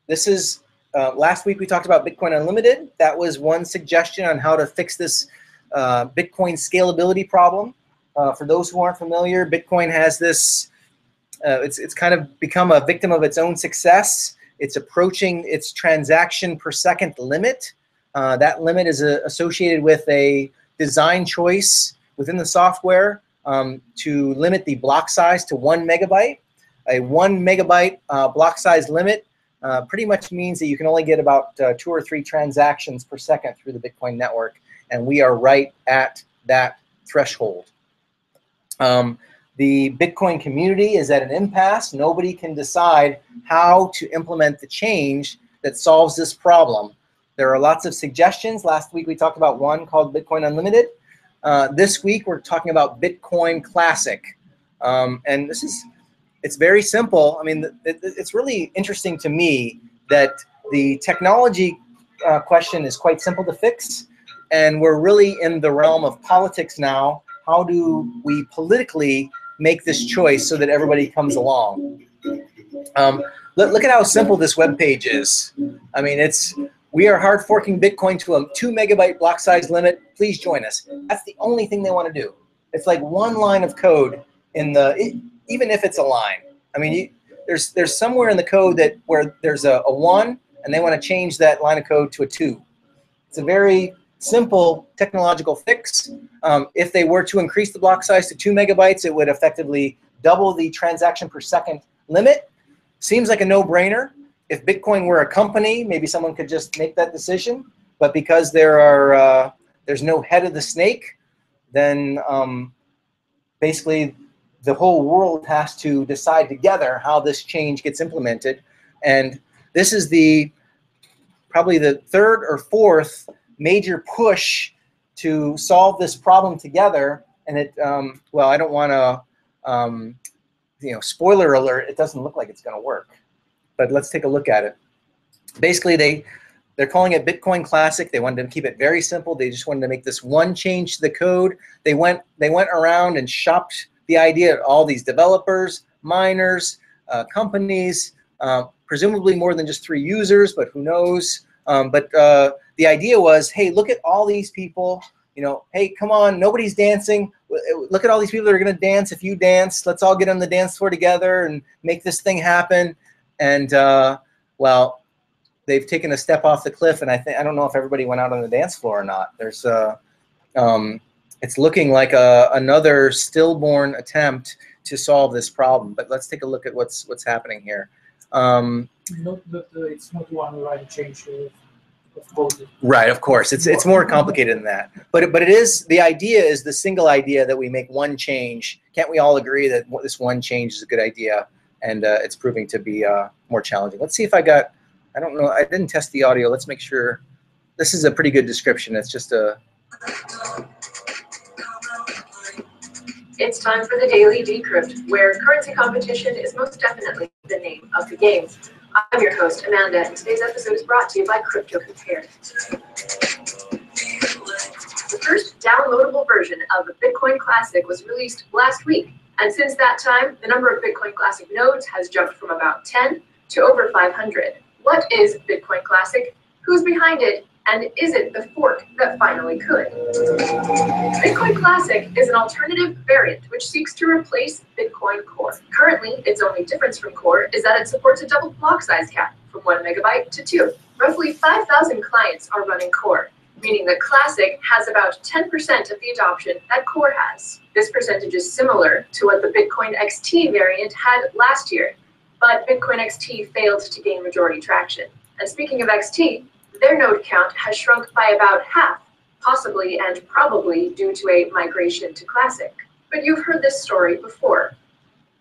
S1: This is, last week we talked about Bitcoin Unlimited. That was one suggestion on how to fix this Bitcoin scalability problem. For those who aren't familiar, Bitcoin has this, it's kind of become a victim of its own success. It's approaching its transaction per second limit. That limit is associated with a design choice within the software to limit the block size to 1 megabyte. A 1 megabyte block size limit pretty much means that you can only get about 2 or 3 transactions per second through the Bitcoin network, and we are right at that threshold. The Bitcoin community is at an impasse. Nobody can decide how to implement the change that solves this problem. There are lots of suggestions. Last week we talked about one called Bitcoin Unlimited. This week we're talking about Bitcoin Classic. And it's very simple. I mean, it's really interesting to me that the technology question is quite simple to fix. And we're really in the realm of politics now. how do we politically make this choice so that everybody comes along. Look at how simple this web page is. I mean, we are hard forking Bitcoin to a 2 megabyte block size limit. Please join us. That's the only thing they want to do. It's like one line of code even if it's a line. I mean, there's somewhere in the code where there's a 1, and they want to change that line of code to a 2. It's a very simple technological fix. If they were to increase the block size to 2 megabytes, it would effectively double the transaction per second limit. Seems like a no-brainer. If Bitcoin were a company, maybe someone could just make that decision. But because there's no head of the snake, then basically the whole world has to decide together how this change gets implemented. And this is probably the 3rd or 4th major push to solve this problem together. And well, I don't want to, spoiler alert, it doesn't look like it's going to work. But let's take a look at it. Basically, they're calling it Bitcoin Classic. They wanted to keep it very simple. They just wanted to make this one change to the code. They went around and shopped the idea at all these developers, miners, companies, presumably more than just 3 users, but who knows. But the idea was, hey, look at all these people. Hey, come on, nobody's dancing. Look at all these people that are going to dance. If you dance, let's all get on the dance floor together and make this thing happen. And well, they've taken a step off the cliff, and I don't know if everybody went out on the dance floor or not. There's it's looking like another stillborn attempt to solve this problem. But let's take a look at what's happening here.
S6: It's not one line change of code.
S1: Right, of course. It's more complicated than that. But it is, the idea is the single idea that we make one change. Can't we all agree that this one change is a good idea? And it's proving to be more challenging. Let's see if I don't know, I didn't test the audio. Let's make sure. This is a pretty good description. It's just a...
S7: It's time for the Daily Decrypt, where currency competition is most definitely the name of the game. I'm your host, Amanda, and today's episode is brought to you by Crypto Compare. The first downloadable version of Bitcoin Classic was released last week, and since that time, the number of Bitcoin Classic nodes has jumped from about 10 to over 500. What is Bitcoin Classic? Who's behind it? And is it the fork that finally could? Bitcoin Classic is an alternative variant which seeks to replace Bitcoin Core. Currently, its only difference from Core is that it supports a double block size cap from 1 megabyte to 2. Roughly 5,000 clients are running Core, meaning that Classic has about 10% of the adoption that Core has. This percentage is similar to what the Bitcoin XT variant had last year, but Bitcoin XT failed to gain majority traction. And speaking of XT, their node count has shrunk by about half, possibly and probably due to a migration to Classic. But you've heard this story before.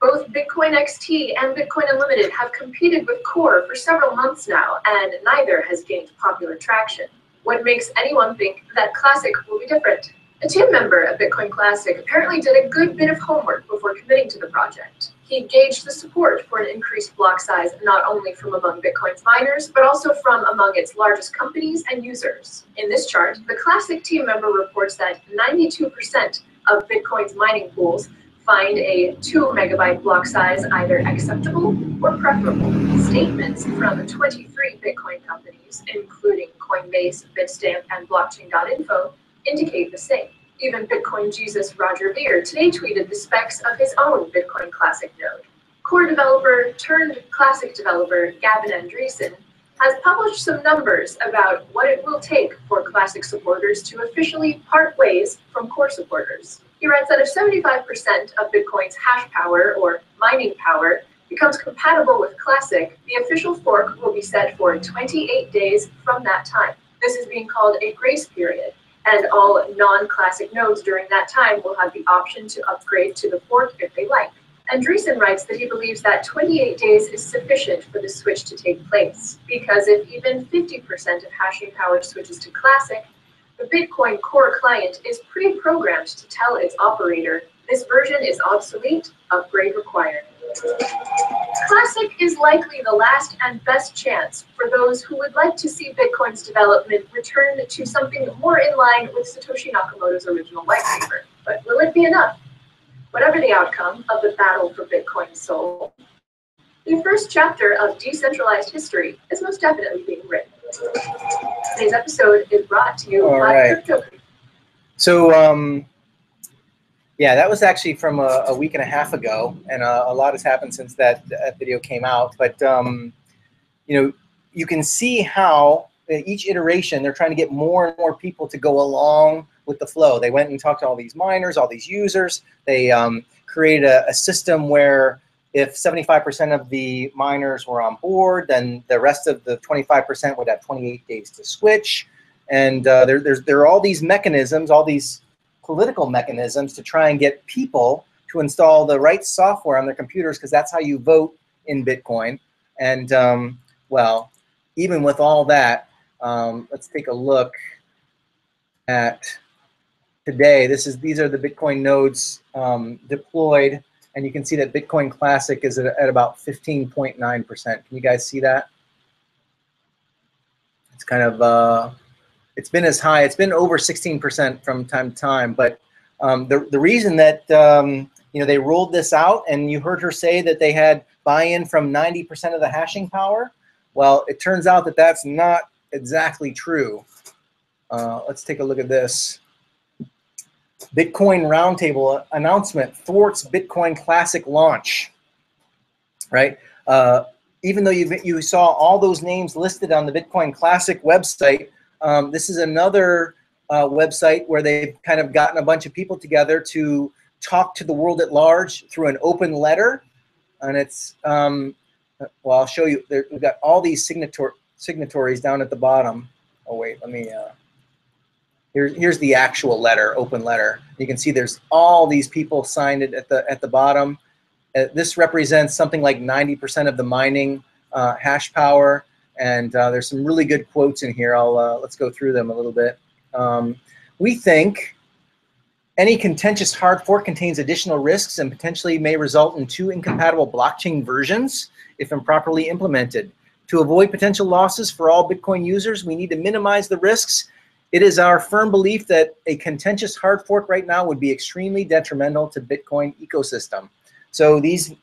S7: Both Bitcoin XT and Bitcoin Unlimited have competed with Core for several months now, and neither has gained popular traction. What makes anyone think that Classic will be different? A team member of Bitcoin Classic apparently did a good bit of homework before committing to the project. He gauged the support for an increased block size not only from among Bitcoin's miners, but also from among its largest companies and users. In this chart, the Classic team member reports that 92% of Bitcoin's mining pools find a 2 megabyte block size either acceptable or preferable. Statements from 23 Bitcoin companies, including Coinbase, Bitstamp, and Blockchain.info, indicate the same. Even Bitcoin Jesus Roger Ver today tweeted the specs of his own Bitcoin Classic node. Core developer turned Classic developer Gavin Andreessen has published some numbers about what it will take for Classic supporters to officially part ways from Core supporters. He writes that if 75% of Bitcoin's hash power or mining power becomes compatible with Classic, the official fork will be set for 28 days from that time. This is being called a grace period, and all non-Classic nodes during that time will have the option to upgrade to the fork if they like. Andreessen writes that he believes that 28 days is sufficient for the switch to take place, because if even 50% of hashing power switches to Classic, the Bitcoin Core client is pre-programmed to tell its operator, this version is obsolete, upgrade required. Classic is likely the last and best chance for those who would like to see Bitcoin's development return to something more in line with Satoshi Nakamoto's original white paper. But will it be enough? Whatever the outcome of the battle for Bitcoin's soul, the first chapter of decentralized history is most definitely being written. Today's episode is brought to you by Crypto.
S1: So, yeah, that was actually from a week and a half ago, and a lot has happened since that video came out. But you know, you can see how each iteration they're trying to get more and more people to go along with the flow. They went and talked to all these miners, all these users. They created a system where if 75% of the miners were on board, then the rest of the 25% would have 28 days to switch. And there are all these mechanisms, all these political mechanisms to try and get people to install the right software on their computers, because that's how you vote in Bitcoin. And well, even with all that, let's take a look at today. These are the Bitcoin nodes deployed, and you can see that Bitcoin Classic is at about 15.9%. Can you guys see that? It's kind of it's been as high. It's been over 16% from time to time. But the reason that you know, they rolled this out, and you heard her say that they had buy-in from 90% of the hashing power. Well, it turns out that that's not exactly true. Let's take a look at this. Bitcoin Roundtable announcement thwarts Bitcoin Classic launch. Right? Even though you saw all those names listed on the Bitcoin Classic website, this is another website where they've kind of gotten a bunch of people together to talk to the world at large through an open letter. And it's, well, I'll show you. We've got all these signatories down at the bottom. Oh, wait, let me, here's the actual letter, open letter. You can see there's all these people signed it at the bottom. This represents something like 90% of the mining hash power. And there's some really good quotes in here. Let's go through them a little bit. We think any contentious hard fork contains additional risks and potentially may result in two incompatible blockchain versions if improperly implemented. To avoid potential losses for all Bitcoin users, we need to minimize the risks. It is our firm belief that a contentious hard fork right now would be extremely detrimental to Bitcoin ecosystem. So these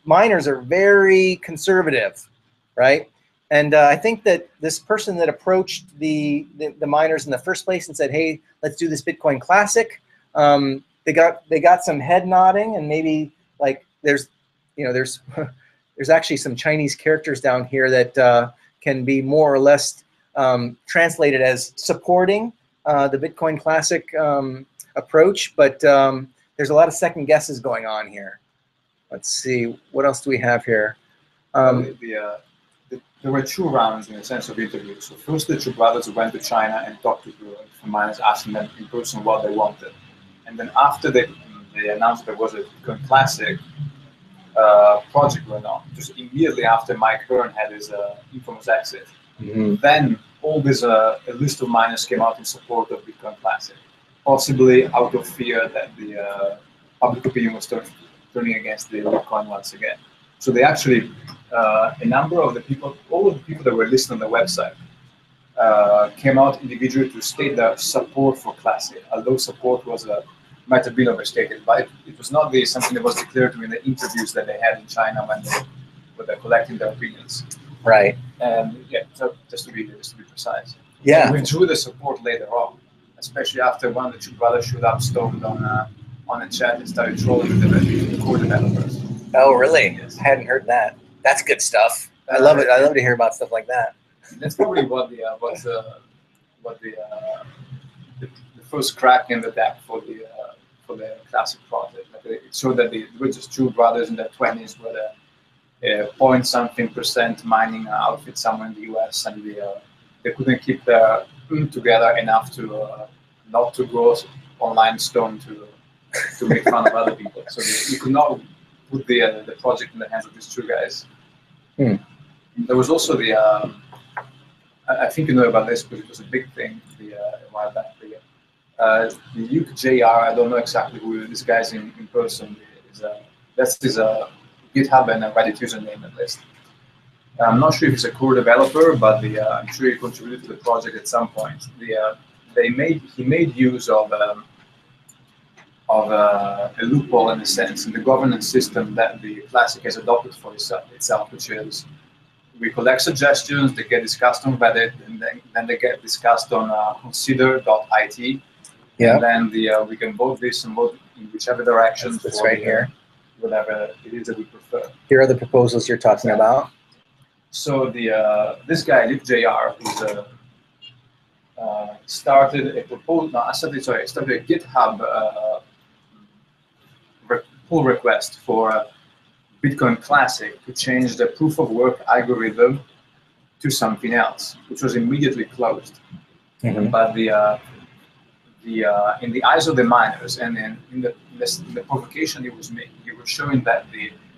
S1: miners are very conservative, right? And I think that this person that approached the miners in the first place and said, "Hey, let's do this Bitcoin Classic," they got some head nodding, and maybe like there's actually some Chinese characters down here that can be more or less translated as supporting the Bitcoin Classic approach, but there's a lot of second guesses going on here. Let's see, what else do we have here?
S2: There were two rounds in the sense of interviews. So first, the two brothers went to China and talked to the miners, asking them in person what they wanted. And then after they announced there was a Bitcoin Classic project going on, just immediately after Mike Hearn had his infamous exit, then all this a list of miners came out in support of Bitcoin Classic, possibly out of fear that the public opinion was turning against the Bitcoin once again. So they actually, a number of the people, all of the people that were listed on the website, came out individually to state their support for Classic, although support was might have been overstated, but it was not something that was declared to me in the interviews that they had in China when they were collecting their opinions.
S1: Right.
S2: And yeah, so just to be precise.
S1: Yeah.
S2: We withdrew the support later on, especially after one of the two brothers showed up stoned on a chat and started trolling the core developers.
S1: Oh, really?
S2: Yes.
S1: I hadn't heard that. That's good stuff. I love it. I love to hear about stuff like that.
S2: That's probably what the first crack in the deck for the Classic project. Like it showed that they were just two brothers in their 20s with a point-something% mining outfit somewhere in the US, and they couldn't keep their together enough to not to go online stone to make fun of other people. So you could not put the project in the hands of these two guys. There was also I think you know about this because it was a big thing a while back. The Luke JR, I don't know exactly who this guy's in person. That's his GitHub and a Reddit username at least. I'm not sure if he's a core developer, but I'm sure he contributed to the project at some point. He made use of of a loophole in a sense in the governance system that the Classic has adopted for itself, which is we collect suggestions, they get discussed on Reddit, and then they get discussed on consider.it.
S1: Yeah.
S2: And then we can vote this and vote in whichever direction.
S1: That's right here.
S2: Whatever it is that we prefer.
S1: Here are the proposals you're talking about.
S2: So this guy, LibJR, who's started a proposal. No, started a GitHub pull request for Bitcoin Classic to change the proof of work algorithm to something else, which was immediately closed.
S1: Mm-hmm.
S2: But in the eyes of the miners and in the provocation he was making, he was showing that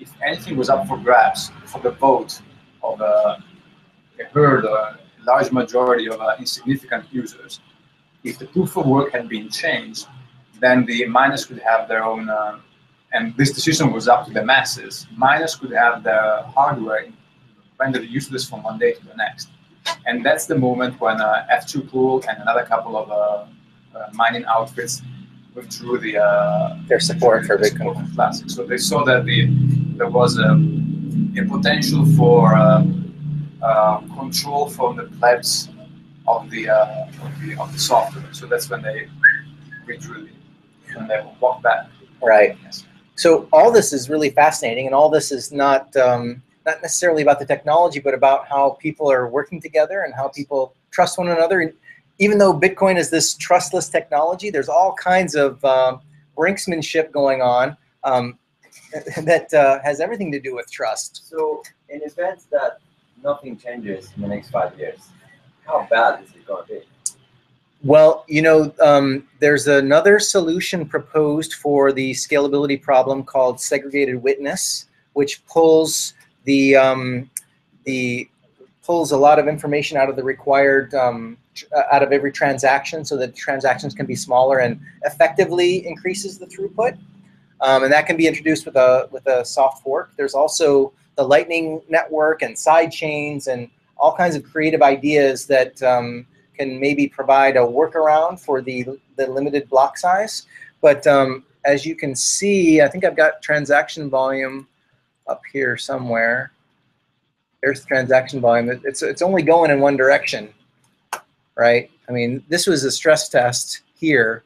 S2: if anything was up for grabs for the vote of a herd or a large majority of insignificant users, if the proof of work had been changed, then the miners could have their own, and this decision was up to the masses, miners could have their hardware rendered useless from one day to the next. And that's the moment when F2 Pool and another couple of mining outfits withdrew
S1: their support for Bitcoin
S2: Classic. So they saw that there was a potential for control from the plebs of the software. So that's when they withdrew and they walked back.
S1: Right.
S2: Yes.
S1: So all this is really fascinating, and all this is not necessarily about the technology, but about how people are working together and how people trust one another. And even though Bitcoin is this trustless technology, there's all kinds of brinksmanship going on that has everything to do with trust.
S4: So in events that nothing changes in the next 5 years, how bad is it going to be?
S1: Well, you know, there's another solution proposed for the scalability problem called segregated witness, which pulls pulls a lot of information out of the required out of every transaction, so that transactions can be smaller and effectively increases the throughput. And that can be introduced with a soft fork. There's also the Lightning Network and side chains and all kinds of creative ideas that can maybe provide a workaround for the limited block size. But as you can see, I think I've got transaction volume up here somewhere. There's transaction volume. It's only going in one direction, right? I mean, this was a stress test here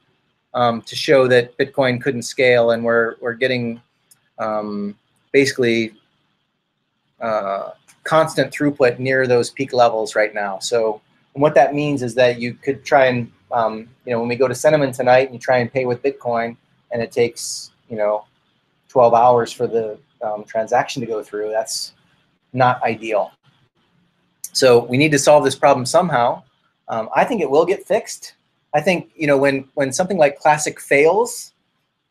S1: to show that Bitcoin couldn't scale, and we're getting basically constant throughput near those peak levels right now. So what that means is that you could try and, you know, when we go to Sentiment tonight and you try and pay with Bitcoin, and it takes, you know, 12 hours for the transaction to go through, that's not ideal. So we need to solve this problem somehow. I think it will get fixed. I think, you know, when something like Classic fails,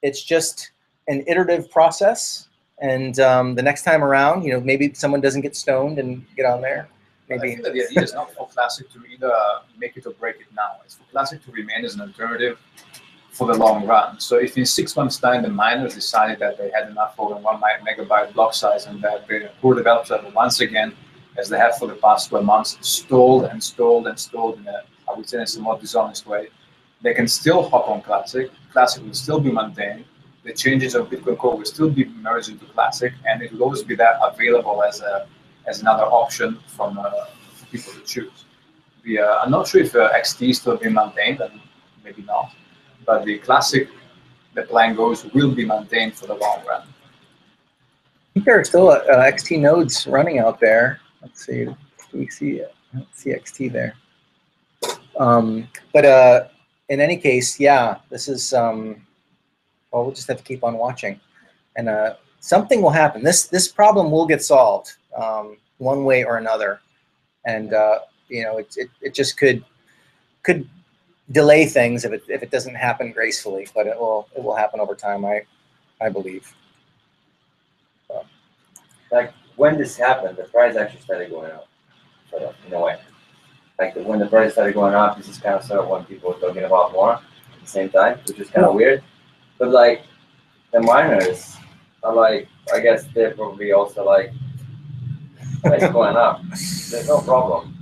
S1: it's just an iterative process. And the next time around, you know, maybe someone doesn't get stoned and get on there. Maybe.
S2: I think that the idea is not for Classic to either make it or break it now. It's for Classic to remain as an alternative for the long run. So if in 6 months' time the miners decided that they had enough for 1 megabyte block size and that the poor developers have once again, as they have for the past 12 months, stalled and stalled and stalled in a, I would say, in a somewhat dishonest way, they can still hop on Classic. Classic will still be maintained. The changes of Bitcoin Core will still be merged into Classic, and it will always be there available as another option for people to choose. I'm not sure if XT is still being maintained, and maybe not, but the Classic, the plan goes, will be maintained for the long run.
S1: I think there are still XT nodes running out there. Let's see, do we see it? I don't see XT there. But in any case, yeah, this is, well, we'll just have to keep on watching. And something will happen. This problem will get solved one way or another. And you know, it just could delay things if it doesn't happen gracefully, but it will happen over time, I believe. So.
S4: Like when this happened, the price actually started going up, sort of, in a way. Like when the price started going up, this is kind of sort of when people were talking about more at the same time, which is kind of weird. But like the miners are like, I guess they're probably also like, it's going up. There's no problem.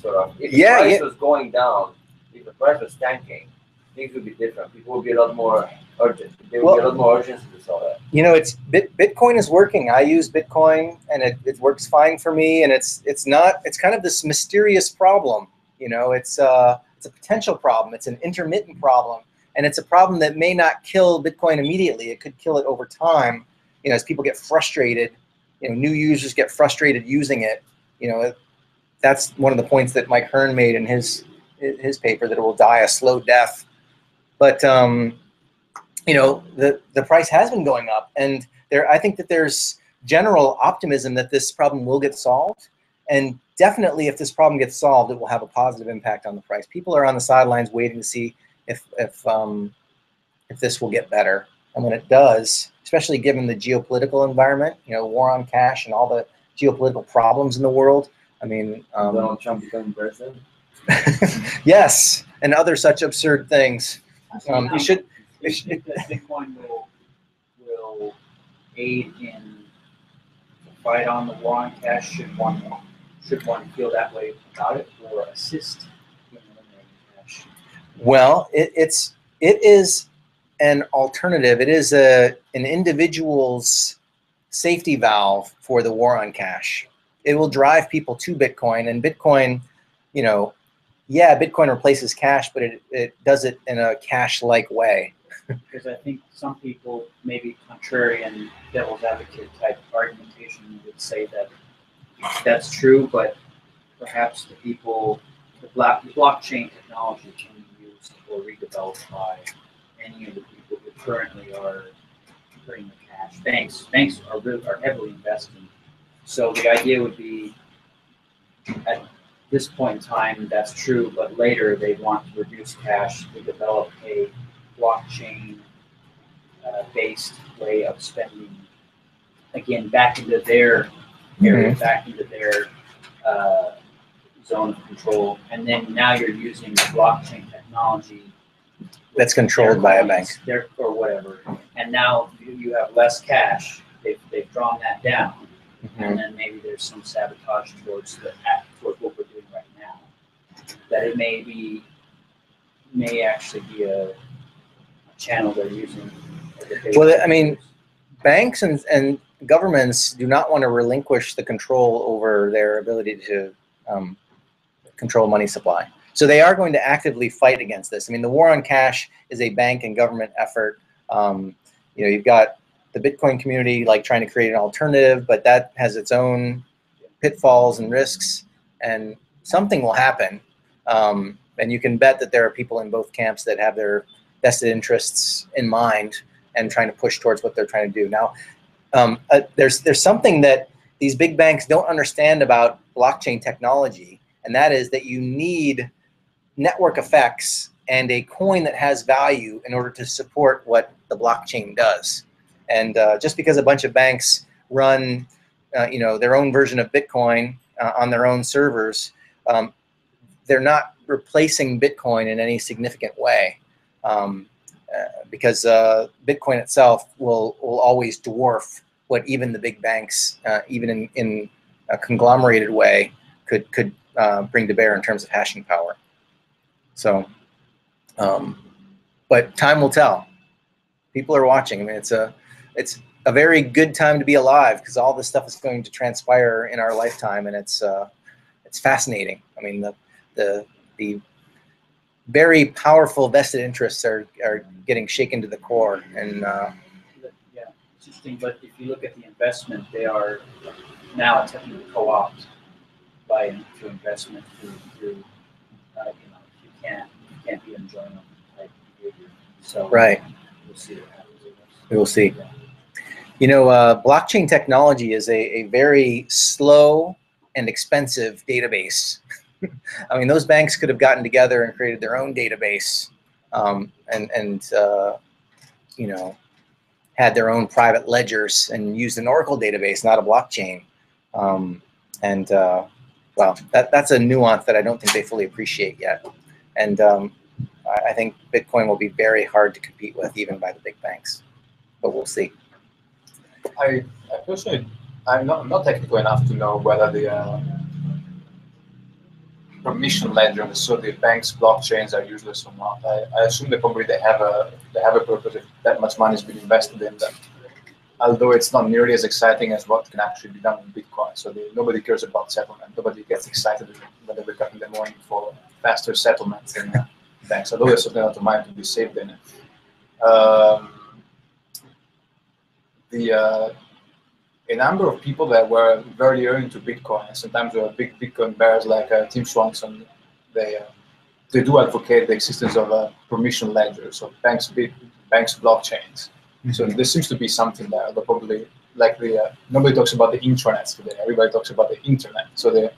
S4: Sort of. If the price was going down, if the price was tanking, things would be different. People would be a lot more urgent. There
S1: Well-
S4: will be a lot more urgency to solve that.
S1: You know, it's Bitcoin is working. I use Bitcoin, and it works fine for me. And it's kind of this mysterious problem. You know, it's a potential problem. It's an intermittent problem, and it's a problem that may not kill Bitcoin immediately. It could kill it over time. You know, as people get frustrated, you know, new users get frustrated using it. You know, that's one of the points that Mike Hearn made in his paper, that it will die a slow death. But you know, the price has been going up, and I think that there's general optimism that this problem will get solved. And definitely, if this problem gets solved, it will have a positive impact on the price. People are on the sidelines waiting to see if this will get better. And when it does, especially given the geopolitical environment, you know, war on cash and all the geopolitical problems in the world. I mean,
S4: Donald Trump becoming president.
S1: yes, and other such absurd things. You should.
S6: Do you think that Bitcoin will aid in the fight on the war on cash? Should one feel that way about it, or assist in eliminating cash?
S1: Well, it is an alternative. It is an individual's safety valve for the war on cash. It will drive people to Bitcoin, and Bitcoin, you know, yeah, Bitcoin replaces cash, but it does it in a cash-like way.
S6: Because I think some people, maybe contrarian devil's advocate type argumentation, would say that that's true, but perhaps the blockchain technology can be used or redeveloped by any of the people who currently are putting the cash. Banks are heavily investing. So the idea would be, at this point in time, that's true, but later they want to reduce cash to develop a blockchain based way of spending, again, back into their area, back into their zone of control. And then now you're using the blockchain technology
S1: That's controlled by a bank.
S6: Or whatever. And now you have less cash. They've drawn that down. And then maybe there's some sabotage towards what we're doing right now. That it may actually be a channel they're using.
S1: Well, I mean, banks and governments do not want to relinquish the control over their ability to control money supply. So they are going to actively fight against this. I mean, the war on cash is a bank and government effort. You know, you've got the Bitcoin community like trying to create an alternative, but that has its own pitfalls and risks, and something will happen. And you can bet that there are people in both camps that have their vested interests in mind and trying to push towards what they're trying to do. Now, there's something that these big banks don't understand about blockchain technology, and that is that you need network effects and a coin that has value in order to support what the blockchain does. And just because a bunch of banks run, you know, their own version of Bitcoin on their own servers, they're not replacing Bitcoin in any significant way, because Bitcoin itself will always dwarf what even the big banks, even in a conglomerated way, could bring to bear in terms of hashing power. So, but time will tell. People are watching. I mean, it's a very good time to be alive because all this stuff is going to transpire in our lifetime, and it's fascinating. I mean, the very powerful vested interests are getting shaken to the core, and
S6: yeah, it's interesting. But if you look at the investment, they are now attempting to co-opt through investment through you know, you can't be enjoying type behavior. So
S1: right.
S6: We'll see what happens.
S1: We will see.
S6: Yeah.
S1: You know, blockchain technology is a very slow and expensive database. I mean, those banks could have gotten together and created their own database, and you know, had their own private ledgers and used an Oracle database, not a blockchain. Well, that's a nuance that I don't think they fully appreciate yet. And I think Bitcoin will be very hard to compete with, even by the big banks. But we'll see.
S8: I personally, I'm not technical enough to know whether the
S2: permission ledger, so the bank's blockchains are useless or not. I assume that probably they have a purpose if that much money has been invested in them. Although it's not nearly as exciting as what can actually be done with Bitcoin. So nobody cares about settlement. Nobody gets excited when they wake up in the morning for faster settlements in banks. Although there's something out of mind to be saved in it. A number of people that were very early into Bitcoin, and sometimes were big Bitcoin bears like Tim Swanson, they do advocate the existence of a permission ledger, so banks blockchains. Mm-hmm. So there seems to be something there, but probably like nobody talks about the intranets today. Everybody talks about the internet. So the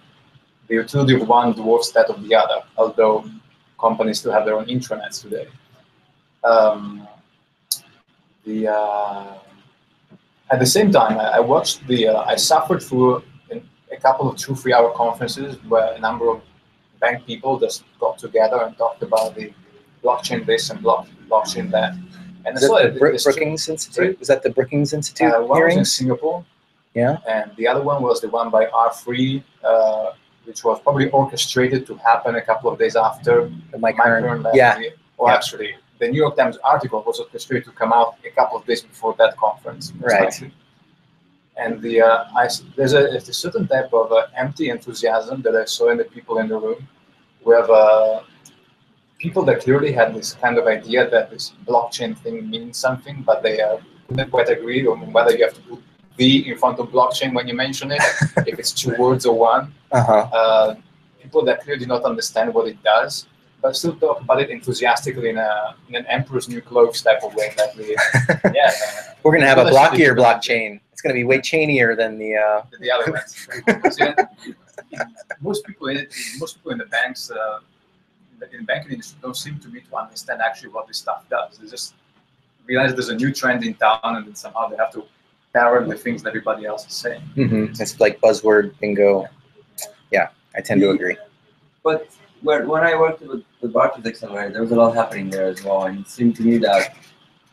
S2: utility of one dwarfs that of the other, although companies still have their own intranets today. At the same time, I watched I suffered through a couple of 2-3 hour conferences where a number of bank people just got together and talked about the blockchain this and blockchain that. And
S1: is that the Brookings Institute? Was that the Brookings Institute
S2: one
S1: hearings?
S2: Was in Singapore.
S1: Yeah.
S2: And the other one was the one by R3, which was probably orchestrated to happen a couple of days after Mike Hearn left.
S1: Yeah.
S2: Actually, the New York Times article was orchestrated to come out a couple of days before that conference.
S1: Right.
S2: And there's a certain type of empty enthusiasm that I saw in the people in the room. We have people that clearly had this kind of idea that this blockchain thing means something, but they couldn't quite agree on whether you have to put V in front of blockchain when you mention it, if it's 2 words or one. People that clearly do not understand what it does, but still talk about it enthusiastically in an Emperor's New Clothes type of way. Like
S1: we're going to have a blockier blockchain. It's going to be way chainier than the
S2: other ones. Most people in the banks, in the banking industry, don't seem to me to understand actually what this stuff does. They just realize there's a new trend in town, and then somehow they have to parrot the things that everybody else is saying.
S1: Mm-hmm. It's like buzzword bingo. Yeah, I tend to agree.
S4: But when I worked with the Barclays Accelerator, there was a lot happening there as well, and it seemed to me that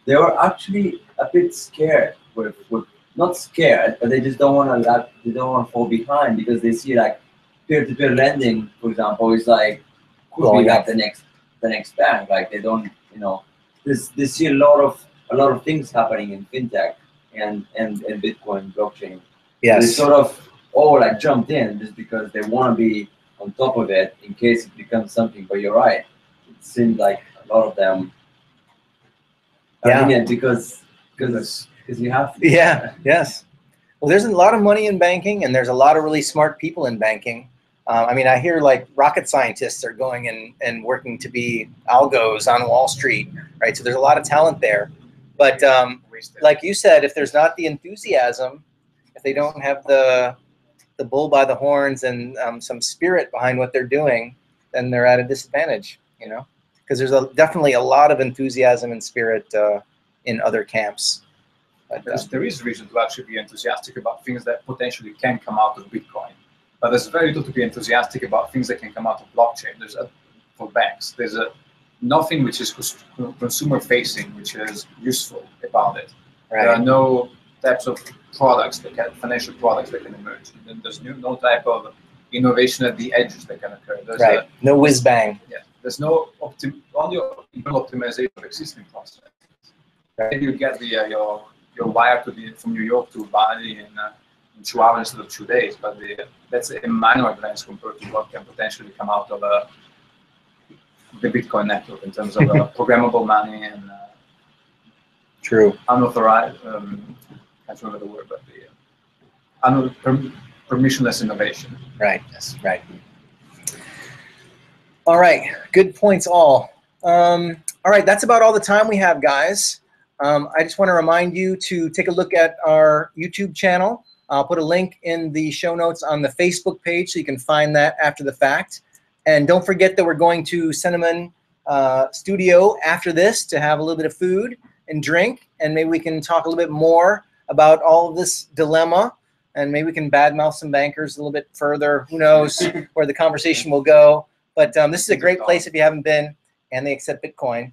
S4: they were actually a bit scared. With not scared, but they just don't want to fall behind, because they see like peer-to-peer lending, for example, is like could be like the next bank. Like they don't, they see a lot of things happening in fintech and Bitcoin blockchain.
S1: Yes.
S4: They sort of like jumped in just because they want to be on top of it in case it becomes something. But you're right. It seems like a lot of them are in it because you have to.
S1: Yeah. Yes. Well, there's a lot of money in banking, and there's a lot of really smart people in banking. I mean, I hear like rocket scientists are going and working to be algos on Wall Street, right? So there's a lot of talent there. But like you said, if there's not the enthusiasm, if they don't have the bull by the horns and some spirit behind what they're doing, then they're at a disadvantage, because there's definitely a lot of enthusiasm and spirit in other camps. But,
S2: there is reason to actually be enthusiastic about things that potentially can come out of Bitcoin. But there's very little to be enthusiastic about things that can come out of blockchain. There's for banks. There's nothing which is consumer facing, which is useful about it.
S1: Right.
S2: There are no types of products financial products that can emerge. And then there's no type of innovation at the edges that can occur. There's
S1: no whiz bang.
S2: Yeah. There's no only internal optimization of existing processes. Right. You get your wire from New York to Bali in 2 hours instead of 2 days, but that's a minor advance compared to what can potentially come out of the Bitcoin network in terms of programmable money and
S1: true
S2: unauthorized. Can't remember the word, but the permissionless innovation.
S1: Right. Yes. Right. All right. Good points, all. All right. That's about all the time we have, guys. I just want to remind you to take a look at our YouTube channel. I'll put a link in the show notes on the Facebook page so you can find that after the fact. And don't forget that we're going to Cinnamon Studio after this to have a little bit of food and drink, and maybe we can talk a little bit more about all of this dilemma, and maybe we can badmouth some bankers a little bit further. Who knows where the conversation will go. But this is a great place if you haven't been, and they accept Bitcoin.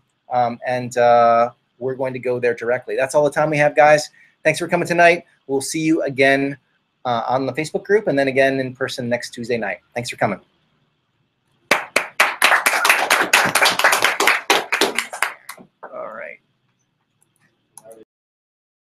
S1: We're going to go there directly. That's all the time we have, guys. Thanks for coming tonight. We'll see you again on the Facebook group, and then again in person next Tuesday night. Thanks for coming.